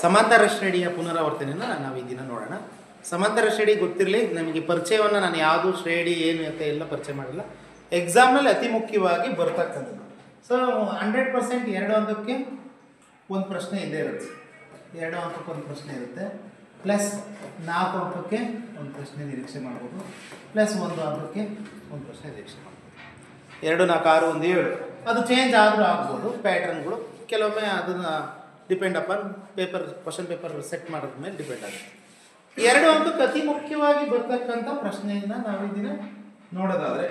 ಸಮಾಂತರ ಶ್ರೇಣಿಯ ಪುನರಾವರ್ತನೆಯನ್ನು ನಾವು ಈ ದಿನ ನೋಡೋಣ. ಸಮಾಂತರ ಶ್ರೇಣಿ ಗೊತ್ತಿರಲಿ, ನಮಗೆ ಪರಿಚಯವನ್ನು ನಾನು ಯಾವುದು ಶ್ರೇಣಿ ಏನು ಅಂತ ಎಲ್ಲ ಪರಿಚಯ ಮಾಡಿಲ್ಲ. ಎಕ್ಸಾಮ್ನಲ್ಲಿ ಅತಿ ಮುಖ್ಯವಾಗಿ ಬರ್ತಕ್ಕಂಥದ್ದು. ಸೊ 100% 2 ಅಂಕಕ್ಕೆ ಒಂದು ಪ್ರಶ್ನೆ ಇದ್ದೇ ಇರುತ್ತೆ. 2 ಅಂಕಕ್ಕೆ ಒಂದು ಪ್ರಶ್ನೆ ಇರುತ್ತೆ, ಪ್ಲಸ್ 4 ಅಂಕಕ್ಕೆ ಒಂದು ಪ್ರಶ್ನೆ ನಿರೀಕ್ಷೆ ಮಾಡ್ಬೋದು, ಪ್ಲಸ್ 1 ಅಂಕಕ್ಕೆ ಒಂದು ಪ್ರಶ್ನೆ ನಿರೀಕ್ಷೆ ಮಾಡ್ಬೋದು. 2, 4, 6, 1, 7 ಅದು ಚೇಂಜ್ ಆದರೂ ಆಗ್ಬೋದು ಪ್ಯಾಟ್ರನ್ಗಳು. ಕೆಲವೊಮ್ಮೆ ಅದನ್ನು depend upon question paper set ಮಾಡೋದ್ರ ಮೇಲೆ ಡಿಪೆಂಡ್ ಆಗುತ್ತೆ. 2 ಅಂಕಕ್ಕೆ ಅತಿ ಮುಖ್ಯವಾಗಿ ಬರ್ತಕ್ಕಂಥ ಪ್ರಶ್ನೆಯನ್ನು ನಾವು ಈ ದಿನ ನೋಡೋದಾದರೆ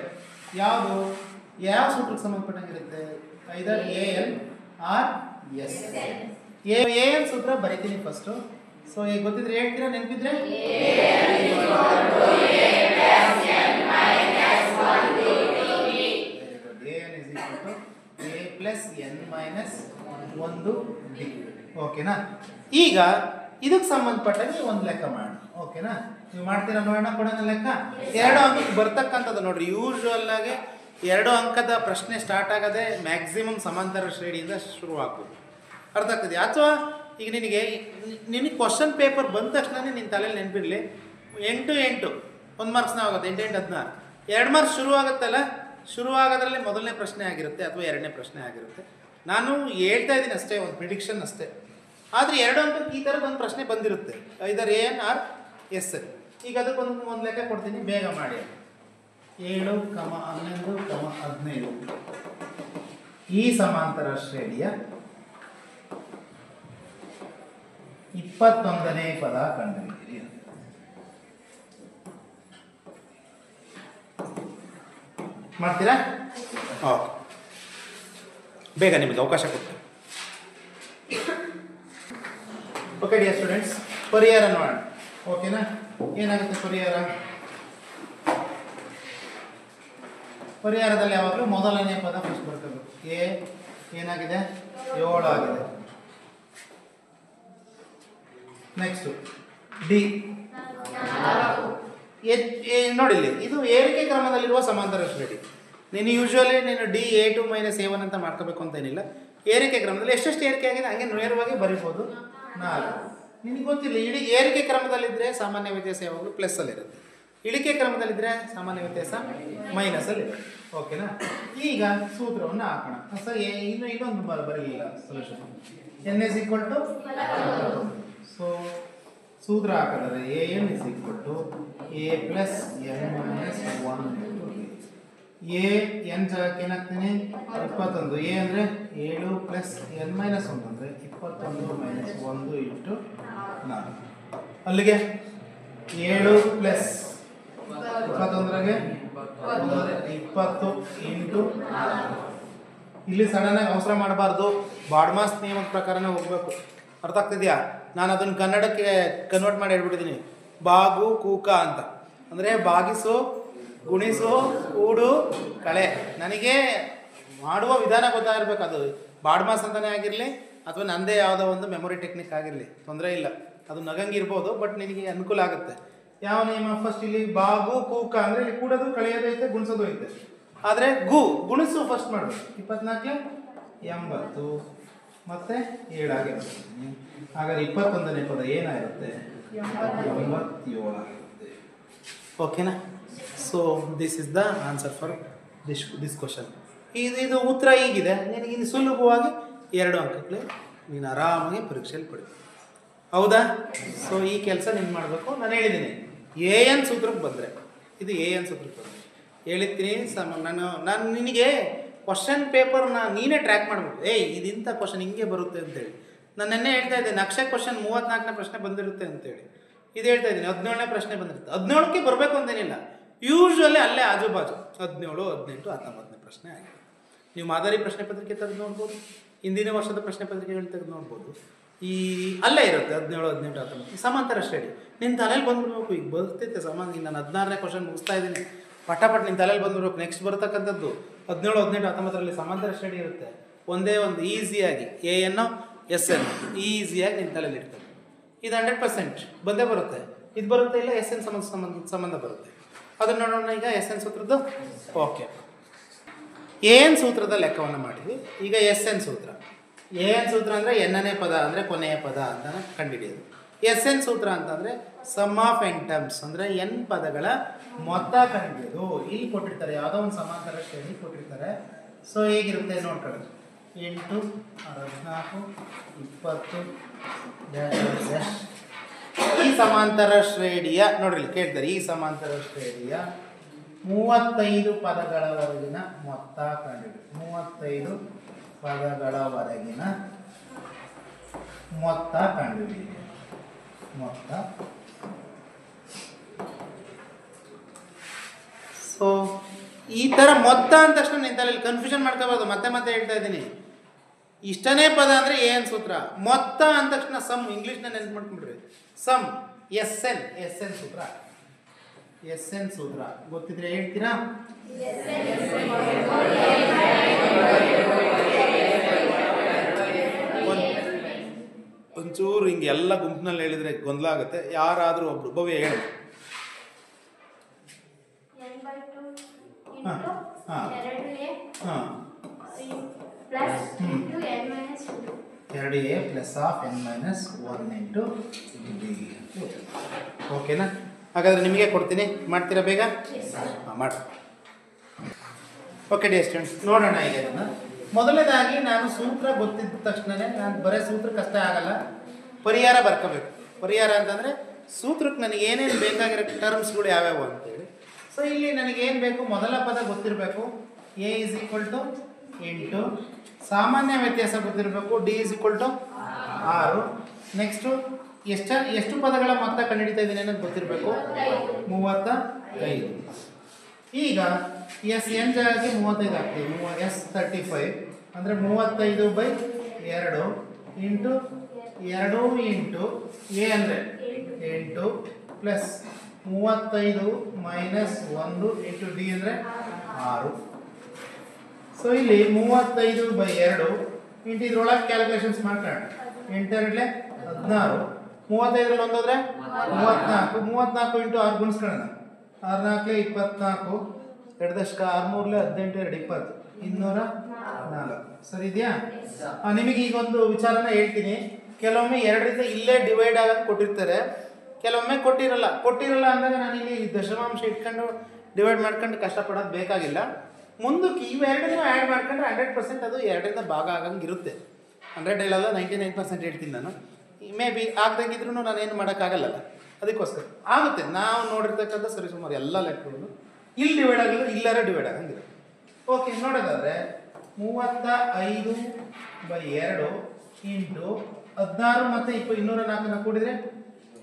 ಯಾವುದು ಯಾವ ಸೂತ್ರಕ್ಕೆ ಸಂಬಂಧಪಟ್ಟಂಗಿರುತ್ತೆ? ಐದರ್ AN ಆರ್ SN. AN ಸೂತ್ರ ಬರೀತೀನಿ ಫಸ್ಟು. ಸೊ ಈಗ ಗೊತ್ತಿದ್ರೆ ಹೇಳ್ತೀರಾ, ನೆನಪಿದ್ರೆ A+N-1D. ಓಕೆನಾ? ಈಗ ಇದಕ್ಕೆ ಸಂಬಂಧಪಟ್ಟಂಗೆ ಒಂದು ಲೆಕ್ಕ ಮಾಡೋಣ. ಓಕೆನಾ? ನೀವು ಮಾಡ್ತೀರಾ ನೋಡೋಣ, ಕೊಡೋಣ ಲೆಕ್ಕ. 2 ಅಂಕಕ್ಕೆ ಬರ್ತಕ್ಕಂಥದ್ದು ನೋಡ್ರಿ. ಯೂಶ್ವಲ್ ಆಗಿ 2 ಅಂಕದ ಪ್ರಶ್ನೆ ಸ್ಟಾರ್ಟ್ ಆಗೋದೇ ಮ್ಯಾಕ್ಸಿಮಮ್ ಸಮಾಂತರ ಶ್ರೇಣಿಯಿಂದ ಶುರುವಾಗ್ಬೋದು. ಅರ್ಥ ಆಗ್ತದೆ? ಅಥವಾ ಈಗ ನಿನಗೆ ಕ್ವಶನ್ ಪೇಪರ್ ಬಂದ ತಕ್ಷಣ ನಿನ್ನ ತಲೆಯಲ್ಲಿ ನೆನಪಿರಲಿ, 8 1 ಮಾರ್ಕ್ಸ್ನ ಆಗುತ್ತೆ, 8 16 2 ಮಾರ್ಕ್ಸ್ ಶುರುವಾಗುತ್ತಲ್ಲ, ಶುರುವಾಗೋದ್ರಲ್ಲಿ ಮೊದಲನೇ ಪ್ರಶ್ನೆ ಆಗಿರುತ್ತೆ ಅಥವಾ 2ನೇ ಪ್ರಶ್ನೆ ಆಗಿರುತ್ತೆ. ನಾನು ಹೇಳ್ತಾ ಇದ್ದೀನಿ ಅಷ್ಟೇ, ಒಂದು ಪ್ರಿಡಿಕ್ಷನ್ ಅಷ್ಟೇ. ಆದರೆ 2 ಅಂಕಕ್ಕೆ ಈ ಥರದ್ದು ಒಂದು ಪ್ರಶ್ನೆ ಬಂದಿರುತ್ತೆ, ಐದರ್ AN ಆರ್ SN. ಈಗ ಅದಕ್ಕೊಂದು ಲೆಕ್ಕ ಕೊಡ್ತೀನಿ, ಬೇಗ ಮಾಡಿ. 7, 11, 15 ಈ ಸಮಾಂತರ ಶ್ರೇಣಿಯ 21ನೇ ಪದ ಕಂಡುಹಿಡಿಯಿರಿ. ಮಾಡ್ತೀರಾ? ಓಕೆ, ಬೇಗ ನಿಮಗೆ ಅವಕಾಶ ಕೊಡ್ತೀನಿ. ಓಕೆ ಡಿಯರ್ ಸ್ಟೂಡೆಂಟ್ಸ್, ಪರಿಹಾರ ನೋಡೋಣ. ಓಕೆನಾ? ಏನಾಗುತ್ತೆ ಪರಿಹಾರದಲ್ಲಿ ಯಾವಾಗಲೂ ಮೊದಲನೇ ಪದ ಫಸ್ಟ್ ಬರ್ತದೆ. A ಏನಾಗಿದೆ? 7 ಆಗಿದೆ. ನೆಕ್ಸ್ಟು D ನೋಡಿಲ್ಲಿ, ಇದು ಏರಿಕೆ ಕ್ರಮದಲ್ಲಿರುವ ಸಮಾಂತರ ಶ್ರೇಣಿ. ನೀನು ಯೂಶ್ವಲಿ D A2 - A1 ಅಂತ ಮಾಡ್ಕೋಬೇಕು ಅಂತೇನಿಲ್ಲ. ಏರಿಕೆ ಕ್ರಮದಲ್ಲಿ ಎಷ್ಟೆಷ್ಟು ಏರಿಕೆ ಆಗಿದೆ ಹಂಗೆ ನೇರವಾಗಿ ಬರೀಬೋದು. 4 ನಿನಗೆ ಗೊತ್ತಿಲ್ಲ. ಏರಿಕೆ ಕ್ರಮದಲ್ಲಿದ್ದರೆ ಸಾಮಾನ್ಯ ವ್ಯತ್ಯಾಸ ಯಾವಾಗಲೂ ಪ್ಲಸ್ಸಲ್ಲಿರುತ್ತೆ, ಇಳಿಕೆ ಕ್ರಮದಲ್ಲಿದ್ದರೆ ಸಾಮಾನ್ಯ ವ್ಯತ್ಯಾಸ ಮೈನಸಲ್ಲಿರುತ್ತೆ. ಓಕೆನಾ? ಈಗ ಸೂತ್ರವನ್ನು ಹಾಕೋಣ. ಸರ್ ಇನ್ನೊಂದು ಬರಲಿಲ್ಲ ಸೊಲ್ಯೂಷನ್. N = ಸೊ ಸೂತ್ರ ಹಾಕಿದರೆ AN = A+N-1. n ಜಾಗಕ್ಕೆ ಏನಾಗ್ತೀನಿ? 21. A ಅಂದರೆ 7 + n-1 ಅಂದರೆ 21 - 1 × 4. ಅಲ್ಲಿಗೆ 7 + 21 20 × 4. ಇಲ್ಲಿ ಸಡನ್ನಾಗಿ ಅವಸರ ಮಾಡಬಾರ್ದು, ಬಾಡ್ಮಾಸ್ ನಿಯಮದ ಪ್ರಕಾರನೇ ಹೋಗಬೇಕು. ಅರ್ಥ ಆಗ್ತಿದೆಯಾ? ನಾನು ಅದನ್ನು ಕನ್ನಡಕ್ಕೆ ಕನ್ವರ್ಟ್ ಮಾಡಿ ಹೇಳ್ಬಿಟ್ಟಿದ್ದೀನಿ, ಬಾಗು ಕೂಕ ಅಂತ. ಅಂದರೆ ಬಾಗಿಸು, ಗುಣಿಸು, ಕೂಡು, ಕಳೆ. ನನಗೆ ಮಾಡುವ ವಿಧಾನ ಗೊತ್ತಾಗಿರ್ಬೇಕು. ಅದು ಬಾಡ್ಮಾಸ್ ಅಂತಲೇ ಆಗಿರಲಿ ಅಥವಾ ನನ್ನದೇ ಯಾವುದೋ ಒಂದು ಮೆಮೊರಿ ಟೆಕ್ನಿಕ್ ಆಗಿರಲಿ, ತೊಂದರೆ ಇಲ್ಲ. ಅದು ನಗಂಗಿರ್ಬೋದು, ಬಟ್ ನಿನಗೆ ಅನುಕೂಲ ಆಗುತ್ತೆ. ಯಾವ ನಿಯಮ? ಫಸ್ಟ್ ಇಲ್ಲಿ ಬಾಗು ಕೂಕ ಅಂದರೆ ಇಲ್ಲಿ ಕೂಡೋದು ಕಳೆಯೋದು ಐತೆ, ಗುಣಿಸೋದು ಐತೆ. ಆದರೆ ಗುಣಿಸು ಫಸ್ಟ್ ಮಾಡಬೇಕು. 24 80 ಮತ್ತು 7 ಆಗಿರುತ್ತೆ. ಹಾಗಾದ್ರೆ 21ನೇ ಪದ ಏನಾಗಿರುತ್ತೆ? 87 ಆಗಿರುತ್ತೆ. ಓಕೆನಾ? So this is the answer for this question. ಇದು ಉತ್ತರ ಹೀಗಿದೆ. ನಿನಗೆ ಇನ್ನು ಸುಲಭವಾಗಿ 2 ಅಂಕಕ್ಕೆ ನೀನು ಆರಾಮಾಗಿ ಪರೀಕ್ಷೆಯಲ್ಲಿ ಪಡಿಬೇಕು. ಹೌದಾ? ಸೊ ಈ ಕೆಲಸ ನೀನು ಮಾಡಬೇಕು. ನಾನು ಹೇಳಿದ್ದೀನಿ AN ಸೂತ್ರಕ್ಕೆ ಬಂದರೆ, ಇದು AN ಸೂತ್ರಕ್ಕೆ ಬಂದರೆ ಹೇಳಿರ್ತೀನಿ. ನಾನು ನಿನಗೆ ಕ್ವಶನ್ ಪೇಪರ್ನ ನೀನೇ ಟ್ರ್ಯಾಕ್ ಮಾಡಬೇಕು. ಇಂಥ ಕ್ವಶನ್ ಹಿಂಗೆ ಬರುತ್ತೆ ಅಂತೇಳಿ. ನಾನು ನೆನ್ನೆ ಹೇಳ್ತಾ ಇದ್ದೆ, ನಕ್ಷೆ ಕ್ವಶನ್ 34ನೇ ಪ್ರಶ್ನೆ ಬಂದಿರುತ್ತೆ ಅಂತೇಳಿ. ಇದು ಹೇಳ್ತಾ ಇದ್ದೀನಿ, 17ನೇ ಪ್ರಶ್ನೆ ಬಂದಿರುತ್ತೆ. 17ಕ್ಕೆ ಬರಬೇಕು ಅಂತೇನಿಲ್ಲ, ಯೂಶ್ವಲಿ ಅಲ್ಲೇ ಆಜುಬಾಜು 17, 18, 19ನೇ ಪ್ರಶ್ನೆ ಆಗಿದೆ. ನೀವು ಮಾದರಿ ಪ್ರಶ್ನೆ ಪತ್ರಿಕೆ ತೆಗೆದು ನೋಡ್ಬೋದು, ಹಿಂದಿನ ವರ್ಷದ ಪ್ರಶ್ನೆ ಪತ್ರಿಕೆಗಳು ತೆಗೆದು ನೋಡ್ಬೋದು. ಅಲ್ಲೇ ಇರುತ್ತೆ 17, 18, 19 ಸಮಾಂತರ ಶ್ರೇಣಿ. ನಿನ್ನ ತಲೆಯಲ್ಲಿ ಬಂದ್ಬಿಡ್ಬೇಕು. ಈಗ ಬರ್ತೈತೆ ನಾನು 16ನೇ ಕ್ವಶನ್ ಮುಗಿಸ್ತಾ ಇದ್ದೀನಿ, ಪಟಾಪಟ್ ನಿನ್ನ ತಲೆಯಲ್ಲಿ ಬಂದ್ಬಿಡ್ಬೇಕು. ನೆಕ್ಸ್ಟ್ ಬರ್ತಕ್ಕಂಥದ್ದು 17, 18, 19ರಲ್ಲಿ ಸಮಾಂತರ ಶ್ರೇಣಿ ಇರುತ್ತೆ. ಒಂದೇ ಒಂದು ಈಸಿಯಾಗಿ AN SN ಈಸಿಯಾಗಿ ನಿನ್ನ ತಲೆಯಲ್ಲಿ ಇರ್ತದೆ. ಇದು 100% ಬಂದೇ ಬರುತ್ತೆ. ಇದು ಬರುತ್ತೆ ಇಲ್ಲ SN ಸಂಬಂಧ ಬರುತ್ತೆ. ಅದನ್ನು ನೋಡೋಣ. ಈಗ SN ಸೂತ್ರದ್ದು ಓಕೆ, AN ಸೂತ್ರದ ಲೆಕ್ಕವನ್ನು ಮಾಡಿದ್ವಿ. ಈಗ SN ಸೂತ್ರ ಎನ್ ಸೂತ್ರ ಅಂದರೆ ಎನ್ನನೇ ಪದ ಅಂದರೆ ಕೊನೆಯ ಪದ ಅಂತ ಕಂಡುಹಿಡಿಯೋದು. ಎಸ್ ಎನ್ ಸೂತ್ರ ಅಂತಂದರೆ ಸಮ್ ಆಫ್ ಎನ್ ಟರ್ಮ್ಸ್ ಅಂದರೆ ಎನ್ ಪದಗಳ ಮೊತ್ತ ಕಂಡುಹಿಡಿಯೋದು. ಇಲ್ಲಿ ಕೊಟ್ಟಿರ್ತಾರೆ, ಯಾವುದೋ ಒಂದು ಸಮಾಂತರ ಶ್ರೇಣಿ ಕೊಟ್ಟಿರ್ತಾರೆ. ಸೊ ಹೇಗಿರುತ್ತೆ ನೋಡ್ಕೊಳ್ಳಿ, 8, 14, 20 ಈ ಸಮಾಂತರ ಶ್ರೇಣಿಯ ನೋಡ್ರಿ ಕೇಳ್ತಾರೆ, ಈ ಸಮಾಂತರ ಶ್ರೇಣಿಯ 35 ಪದಗಳವರೆಗಿನ ಮೊತ್ತ ಕಂಡುಹಿಡಿ. 35 ಪದಗಳವರೆಗಿನ ಮೊತ್ತ ಕಂಡುಹಿಡಿ. ಮೊತ್ತ. ಸೊ ಈ ಥರ ಮೊತ್ತ ಅಂದ ತಕ್ಷಣ ನಿನ್ನ ತಲೆಯಲ್ಲಿ ಕನ್ಫ್ಯೂಷನ್ ಮಾಡ್ಕೋಬಾರ್ದು. ಮತ್ತೆ ಮತ್ತೆ ಹೇಳ್ತಾ ಇದ್ದೀನಿ, ಇಷ್ಟನೇ ಪದ ಅಂದರೆ ಏನು ಸೂತ್ರ, ಮೊತ್ತ ಅಂದ ತಕ್ಷಣ ಸಮ್, ಇಂಗ್ಲೀಷ್ನ ನೆನ್ಪು ಮಾಡ್ಕೊಂಡ್ಬಿಡ್ರಿ. ಸಮ್ ಎಸ್ ಎನ್ ಸೂತ್ರ. ಎಸ್ ಎನ್ ಸೂತ್ರ ಗೊತ್ತಿದ್ರೆ ಹೇಳ್ತೀರಾ? ಒಂಚೂರು ಹಿಂಗೆ ಎಲ್ಲ ಗುಂಪಿನಲ್ಲಿ ಹೇಳಿದ್ರೆ ಗೊಂದಲ ಆಗುತ್ತೆ. ಯಾರಾದರೂ ಒಬ್ರು ಭವ್ಯ ಹೇಳಿ. ಹಾಂ ಹಾಂ ಹಾಂ 2a plus of n minus 1 into d. ಓಕೆನಾ? ಹಾಗಾದರೆ ನಿಮಗೆ ಕೊಡ್ತೀನಿ, ಮಾಡ್ತೀರಾ ಬೇಗ? ಹಾಂ ಮಾಡಿ. ಓಕೆ ಡಿಯರ್ ಸ್ಟೂಡೆಂಟ್ಸ್, ನೋಡೋಣ ಈಗ ಅದನ್ನು. ಮೊದಲನೇದಾಗಿ ನಾನು ಸೂತ್ರ ಗೊತ್ತಿದ್ದ ತಕ್ಷಣವೇ ನಾನು ಬರೀ ಸೂತ್ರ ಕಷ್ಟ ಆಗಲ್ಲ, ಪರಿಹಾರ ಬರ್ಕೋಬೇಕು. ಪರಿಹಾರ ಅಂತಂದರೆ ಸೂತ್ರಕ್ಕೆ ನನಗೆ ಏನೇನು ಬೇಕಾಗಿರೋ ಟರ್ಮ್ಸ್ಗಳು ಯಾವ್ಯಾವು ಅಂತೇಳಿ. ಸೊ ಇಲ್ಲಿ ನನಗೇನು ಬೇಕು, ಮೊದಲ ಪದ ಗೊತ್ತಿರಬೇಕು, a = 8, ಸಾಮಾನ್ಯ ವ್ಯತ್ಯಾಸ ಗೊತ್ತಿರಬೇಕು, d = 6. ನೆಕ್ಸ್ಟು ಎಷ್ಟು ಪದಗಳ ಮೊತ್ತ ಕಂಡುಹಿಡಿತಾ ಇದ್ದೀನಿ ಅನ್ನೋದು ಗೊತ್ತಿರಬೇಕು, 35. ಈಗ ಎಸ್ ಎನ್ ಜಾಗಕ್ಕೆ 35 ಆಗ್ತೀವಿ, ಎಸ್ 35 ಅಂದರೆ 35/2 ಇಂಟು 2 ಇಂಟು ಎ ಅಂದರೆ 8 ಪ್ಲಸ್ 35 ಮೈನಸ್ 1 ಇಂಟು ಡಿ ಅಂದರೆ 6. ಸೊ ಇಲ್ಲಿ 35/2 ಇಂಟು ಇದ್ರೊಳಗೆ ಕ್ಯಾಲ್ಕುಲೇಷನ್ಸ್ ಮಾಡ್ಕೊಳ್ಳೋಣ. 8 16, 35ರಲ್ಲಿ ಒಂದೋದ್ರೆ 34, 34 ಇಂಟು 6 ಗುಣಿಸ್ಕೊಳ್ಳೋಣ. 6 4 24, 2 × 6 3 18 2 20, 204. ಸರಿ ಇದೆಯಾ? ನಿಮಗೆ ಈಗ ಒಂದು ವಿಚಾರನ ಹೇಳ್ತೀನಿ. ಕೆಲವೊಮ್ಮೆ 2ರಿಂದ ಇಲ್ಲೇ ಡಿವೈಡ್ ಆಗೋದು ಕೊಟ್ಟಿರ್ತಾರೆ, ಕೆಲವೊಮ್ಮೆ ಕೊಟ್ಟಿರಲ್ಲ ಅಂದಾಗ ನಾನು ಇಲ್ಲಿ ದಶಮಾಂಶ ಇಟ್ಕೊಂಡು ಡಿವೈಡ್ ಮಾಡ್ಕೊಂಡು ಕಷ್ಟಪಡೋದು ಬೇಕಾಗಿಲ್ಲ. ಮುಂದಕ್ಕೆ ಇವೆರಡನ್ನೂ ಆ್ಯಡ್ ಮಾಡ್ಕೊಂಡ್ರೆ 100% ಅದು 2ರಿಂದ ಭಾಗ ಆಗಂಗೆ ಇರುತ್ತೆ. 100 ಹೇಳಲ್ಲ, 99% ಹೇಳ್ತೀನಿ ನಾನು. ಮೇ ಬಿ ಆಗ್ದಂಗಿದ್ರೂ ನಾನೇನು ಮಾಡೋಕ್ಕಾಗಲ್ಲಲ್ಲ, ಅದಕ್ಕೋಸ್ಕರ ಆಗುತ್ತೆ. ನಾವು ನೋಡಿರ್ತಕ್ಕಂಥ ಸರಿಸುಮಾರು ಎಲ್ಲ ಲೆಕ್ಕಗಳು ಇಲ್ಲಿ ಡಿವೈಡ್ ಆಗಲ್ಲ, ಇಲ್ಲರ ಡಿವೈಡ್ ಆಗಂಗಿರುತ್ತೆ. ಓಕೆ, ನೋಡೋದಾದರೆ 35/2 ಇಂಟು 16 ಮತ್ತು 204 ಕೂಡಿದರೆ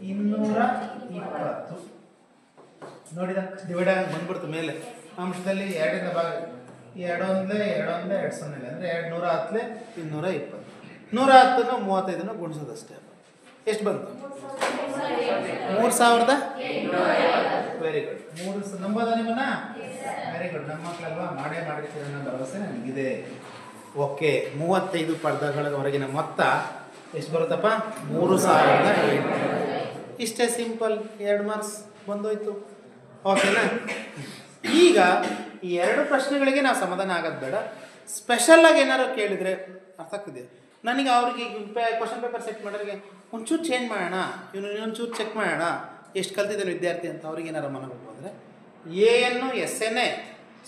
220. ನೋಡಿದ ಡಿವೈಡ್ ಆಗಿ ಬಂದ್ಬಿಡ್ತು ಮೇಲೆ ಅಂಶದಲ್ಲಿ 2ರಿಂದ ಭಾಗ. 2 ಅಂದರೆ 2 0 ಅಂದರೆ 210 220. 110 35 ಗುಣಿಸೋದಷ್ಟೇ. ಎಷ್ಟು ಬಂತು? 3000. Very good. 3 ನಂಬೋದ ನಿಮ್ಮನ್ನ? Very good. ನಮ್ಮ ಮಕ್ಕಳಲ್ವಾ, ಮಾಡೇ ಮಾಡಿರ್ತೀರ ಅನ್ನೋ ಭರವಸೆ ನನಗಿದೆ. ಓಕೆ, 35 ಪದಗಳವರೆಗಿನ ಮೊತ್ತ ಎಷ್ಟು ಬರುತ್ತಪ್ಪ? 3008. ಇಷ್ಟೇ ಸಿಂಪಲ್, 2 ಮಾರ್ಕ್ಸ್ ಬಂದೋಯ್ತು. ಓಕೆನಾ? ಈಗ ಈ 2 ಪ್ರಶ್ನೆಗಳಿಗೆ ನಾವು ಸಮಾಧಾನ ಆಗೋದು ಬೇಡ. ಸ್ಪೆಷಲಾಗಿ ಏನಾದ್ರು ಕೇಳಿದರೆ ಅರ್ಥ ಆಗ್ತಿದೆ ನನಗೆ. ಅವ್ರಿಗೆ ಕ್ವಶನ್ ಪೇಪರ್ ಸೆಟ್ ಮಾಡೋರಿಗೆ ಒಂಚೂರು ಚೇಂಜ್ ಮಾಡೋಣ, ಇನ್ನೊಂಚೂರು ಚೆಕ್ ಮಾಡೋಣ ಎಷ್ಟು ಕಲ್ತಿದ್ದಾನೆ ವಿದ್ಯಾರ್ಥಿ ಅಂತ ಅವ್ರಿಗೆ ಏನಾರು ಮನಬೇಕು ಅಂದರೆ ಎನ್ನು ಎಸ್ ಎನ್ನೇ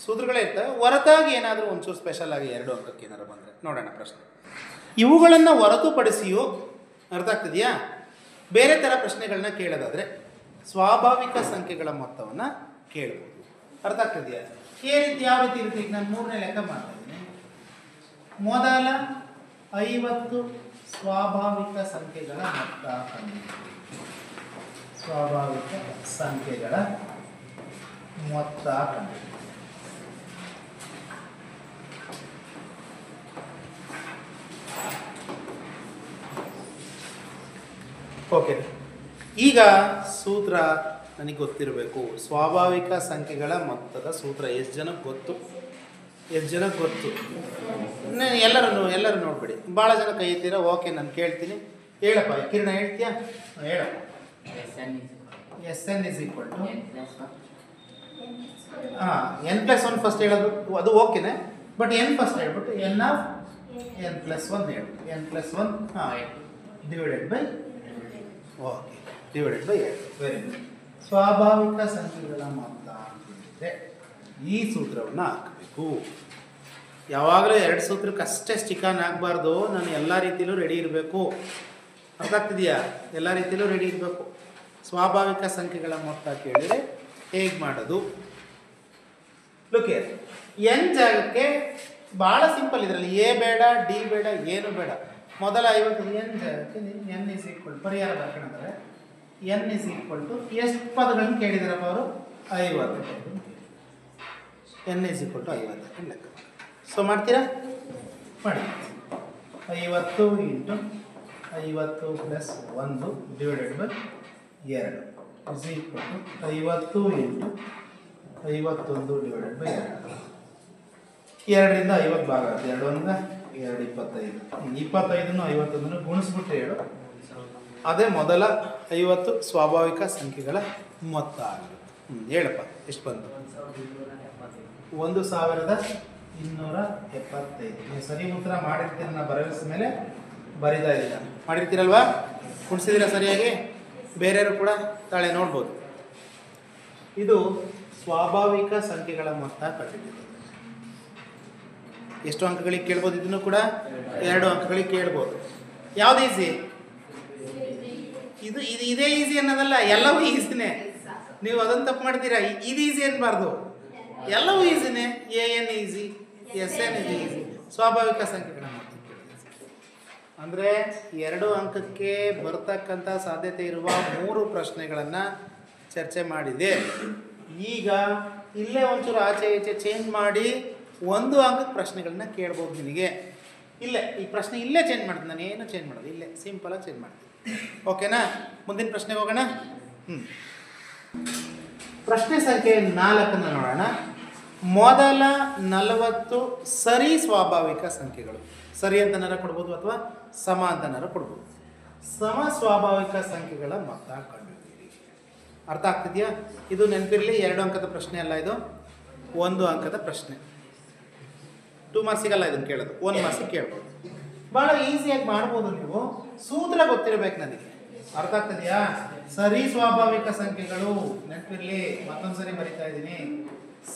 ಸೂತ್ರಗಳೇ ಇರ್ತವೆ. ಹೊರತಾಗಿ ಏನಾದರೂ ಒಂಚೂರು ಸ್ಪೆಷಲ್ ಆಗಿ 2 ಅಂಕಕ್ಕೆ ಏನಾರು ಬಂದರೆ ನೋಡೋಣ ಪ್ರಶ್ನೆ. ಇವುಗಳನ್ನು ಹೊರತುಪಡಿಸಿಯೂ ಅರ್ಥ ಆಗ್ತಿದೆಯಾ? ಬೇರೆ ಥರ ಪ್ರಶ್ನೆಗಳನ್ನ ಕೇಳೋದಾದರೆ ಸ್ವಾಭಾವಿಕ ಸಂಖ್ಯೆಗಳ ಮೊತ್ತವನ್ನು ಕೇಳ್ಬೋದು. ಅರ್ಥ ಆಗ್ತಿದೆಯಾ? ಯಾವ ರೀತಿ ಇರುತ್ತೆ? ಈಗ ನಾನು 3ನೇ ಲೆಕ್ಕ ಮಾಡ್ತಾ ಇದ್ದೀನಿ. ಮೊದಲ 50 ಸ್ವಾಭಾವಿಕ ಸಂಖ್ಯೆಗಳ ಮೊತ್ತ. ಸ್ವಾಭಾವಿಕ ಸಂಖ್ಯೆಗಳ ಮೊತ್ತ ಓಕೆ. ಈಗ ಸೂತ್ರ ನನಗೆ ಗೊತ್ತಿರಬೇಕು. ಸ್ವಾಭಾವಿಕ ಸಂಖ್ಯೆಗಳ ಮೊತ್ತದ ಸೂತ್ರ ಎಷ್ಟು ಜನಕ್ಕೆ ಗೊತ್ತು? ಎಲ್ಲರೂ ನೋಡ್ಬೇಡಿ, ಭಾಳ ಜನ ಕೈ ಎತ್ತೀರಾ. ಓಕೆ, ನಾನು ಕೇಳ್ತೀನಿ. ಹೇಳಪ್ಪ ಕಿರಣ, ಹೇಳ್ತೀಯಾ? ಹೇಳಪ್ಪ. ಎಸ್ ಎನ್ = n+1 ಫಸ್ಟ್ ಹೇಳೋದು ಅದು ಓಕೆನೆ, ಬಟ್ n ಫಸ್ಟ್ ಹೇಳ್ಬಿಟ್ಟು n of n plus 1 7 n plus 1 divided bye okay divided by 2 very good. ಸ್ವಾಭಾವಿಕ ಸಂಖ್ಯೆಗಳ ಮೊತ್ತ ಅಂತಂದರೆ ಈ ಸೂತ್ರವನ್ನು ಹಾಕಬೇಕು. ಯಾವಾಗಲೂ 2 ಸೂತ್ರಕ್ಕಷ್ಟೇ ಸ್ಟಿಕಾನ್ ಆಗಬಾರ್ದು. ನಾನು ಎಲ್ಲ ರೀತಿಯಲ್ಲೂ ರೆಡಿ ಇರಬೇಕು. ಅರ್ಥ ಆಗ್ತಿದೆಯಾ? ಎಲ್ಲ ರೀತಿಯಲ್ಲೂ ರೆಡಿ ಇರಬೇಕು. ಸ್ವಾಭಾವಿಕ ಸಂಖ್ಯೆಗಳ ಮೊತ್ತ ಕೇಳಿದರೆ ಹೇಗೆ ಮಾಡೋದು? ಲುಕ್ ಎನ್ ಜಾಗಕ್ಕೆ ಭಾಳ ಸಿಂಪಲ್. ಇದರಲ್ಲಿ ಎ ಬೇಡ, ಡಿ ಬೇಡ, ಏನು ಬೇಡ. ಮೊದಲ 50 ಎನ್ ಜಾಗಕ್ಕೆ ನೀವು ಎನ್ ಇಸ್ ಈಕ್ವಲ್ ಪರಿಹಾರ ಬರ್ಕೊಂಡ್ರೆ ಎನ್ ಇಸ್ ಈಕ್ವಲ್ ಟು ಎಷ್ಟು ಪದಗಳನ್ನು ಕೇಳಿದಾರಪ್ಪ ಅವರು? 50. ಎನ್ ಇಸ್ ಈಕ್ವಲ್ ಟು 50 ಲೆಕ್ಕ. ಸೊ ಮಾಡ್ತೀರಾ? ಮಾಡಿ. 50 into 50 plus 1 divided by 2 is equal to 50 into 51 divided by 2. 2ರಿಂದ 50 ಭಾಗ ಆಗುತ್ತೆ. 2 1 2 25. 25 51 ಗುಣಿಸ್ಬಿಟ್ರೆ 7. ಅದೇ ಮೊದಲ 50 ಸ್ವಾಭಾವಿಕ ಸಂಖ್ಯೆಗಳ ಮೊತ್ತ ಆಗಿರುತ್ತೆ. ಹೇಳಪ್ಪ ಎಷ್ಟು ಬಂತು? 1275. ನೀವು ಸರಿ ಉತ್ತರ ಮಾಡಿರ್ತೀರ, ನಾ ಭರವಸೆ ಮೇಲೆ ಬರಿತಾ ಇದ್ದೀರ. ಮಾಡಿರ್ತೀರಲ್ವಾ? ಕುಣಿಸಿದ್ದೀರಾ ಸರಿಯಾಗಿ? ಬೇರೆಯವರು ಕೂಡ ತಾಳೆ ನೋಡ್ಬೋದು. ಇದು ಸ್ವಾಭಾವಿಕ ಸಂಖ್ಯೆಗಳ ಮೊತ್ತ ಕಂಡಿದೆ. ಎಷ್ಟು ಅಂಕಗಳಿಗೆ ಕೇಳ್ಬೋದು? ಇದನ್ನು ಕೂಡ 2 ಅಂಕಗಳಿಗೆ ಕೇಳ್ಬೋದು. ಯಾವ್ದು ಈಸಿ? ಇದು ಇದೇ ಈಸಿ ಅನ್ನೋದಲ್ಲ, ಎಲ್ಲವೂ ಈಸಿನೇ. ನೀವು ಅದನ್ನು ತಪ್ಪು ಮಾಡ್ತೀರಾ. ಇದು ಈಸಿ ಅನ್ನಬಾರ್ದು, ಎಲ್ಲವೂ ಈಸಿನೇ. ಎನ್ ಈಸಿ, ಎನ್ ಇದು ಈಸಿ. ಸ್ವಾಭಾವಿಕ ಸಂಖ್ಯೆಗಳ ಮೊತ್ತ ಅಂದರೆ 2 ಅಂಕಕ್ಕೆ ಬರ್ತಕ್ಕಂಥ ಸಾಧ್ಯತೆ ಇರುವ 3 ಪ್ರಶ್ನೆಗಳನ್ನು ಚರ್ಚೆ ಮಾಡಿದೆ. ಈಗ ಇಲ್ಲೇ ಒಂಚೂರು ಆಚೆ ಈಚೆ ಚೇಂಜ್ ಮಾಡಿ 1 ಅಂಕದ ಪ್ರಶ್ನೆಗಳನ್ನ ಕೇಳ್ಬೋದು ನಿನಗೆ. ಇಲ್ಲೇ ಈ ಪ್ರಶ್ನೆ ಇಲ್ಲೇ ಚೇಂಜ್ ಮಾಡ್ತೀನಿ, ನಾನು ಏನು ಚೇಂಜ್ ಮಾಡೋದು, ಇಲ್ಲೇ ಸಿಂಪಲಾಗಿ ಚೇಂಜ್ ಮಾಡ್ತೀನಿ. ಓಕೆನಾ? ಮುಂದಿನ ಪ್ರಶ್ನೆಗೆ ಹೋಗೋಣ. ಪ್ರಶ್ನೆ ಸಂಖ್ಯೆ 4 ನೋಡೋಣ. ಮೊದಲ 40 ಸರಿ ಸ್ವಾಭಾವಿಕ ಸಂಖ್ಯೆಗಳು. ಸರಿ ಅಂತನಾರ ಕೊಡ್ಬೋದು ಅಥವಾ ಸಮ ಅಂತನಾರ ಕೊಡ್ಬೋದು. ಸಮ ಸ್ವಾಭಾವಿಕ ಸಂಖ್ಯೆಗಳ ಮೊತ್ತ ಕಂಡುಹಿಡಿಯಿರಿ. ಅರ್ಥ ಆಗ್ತಿದೆಯಾ? ಇದು ನೆನಪಿರಲಿ, 2 ಅಂಕದ ಪ್ರಶ್ನೆ ಅಲ್ಲ, ಇದು 1 ಅಂಕದ ಪ್ರಶ್ನೆ. 2 ಮಾರ್ಕ್ಸಿಗಲ್ಲ ಇದನ್ನು ಕೇಳೋದು, 1 ಮಾರ್ಕ್ಸಿಗೆ ಕೇಳ್ಬೋದು. ಭಾಳ ಈಸಿಯಾಗಿ ಮಾಡ್ಬೋದು. ನೀವು ಸೂತ್ರ ಗೊತ್ತಿರಬೇಕು ನನಗೆ. ಅರ್ಥ ಆಗ್ತದೆಯಾ? ಸರಿ ಸ್ವಾಭಾವಿಕ ಸಂಖ್ಯೆಗಳು ನೆನಪಿರಲಿ. ಮತ್ತೊಂದು ಸರಿ ಬರಿತಾ ಇದ್ದೀನಿ.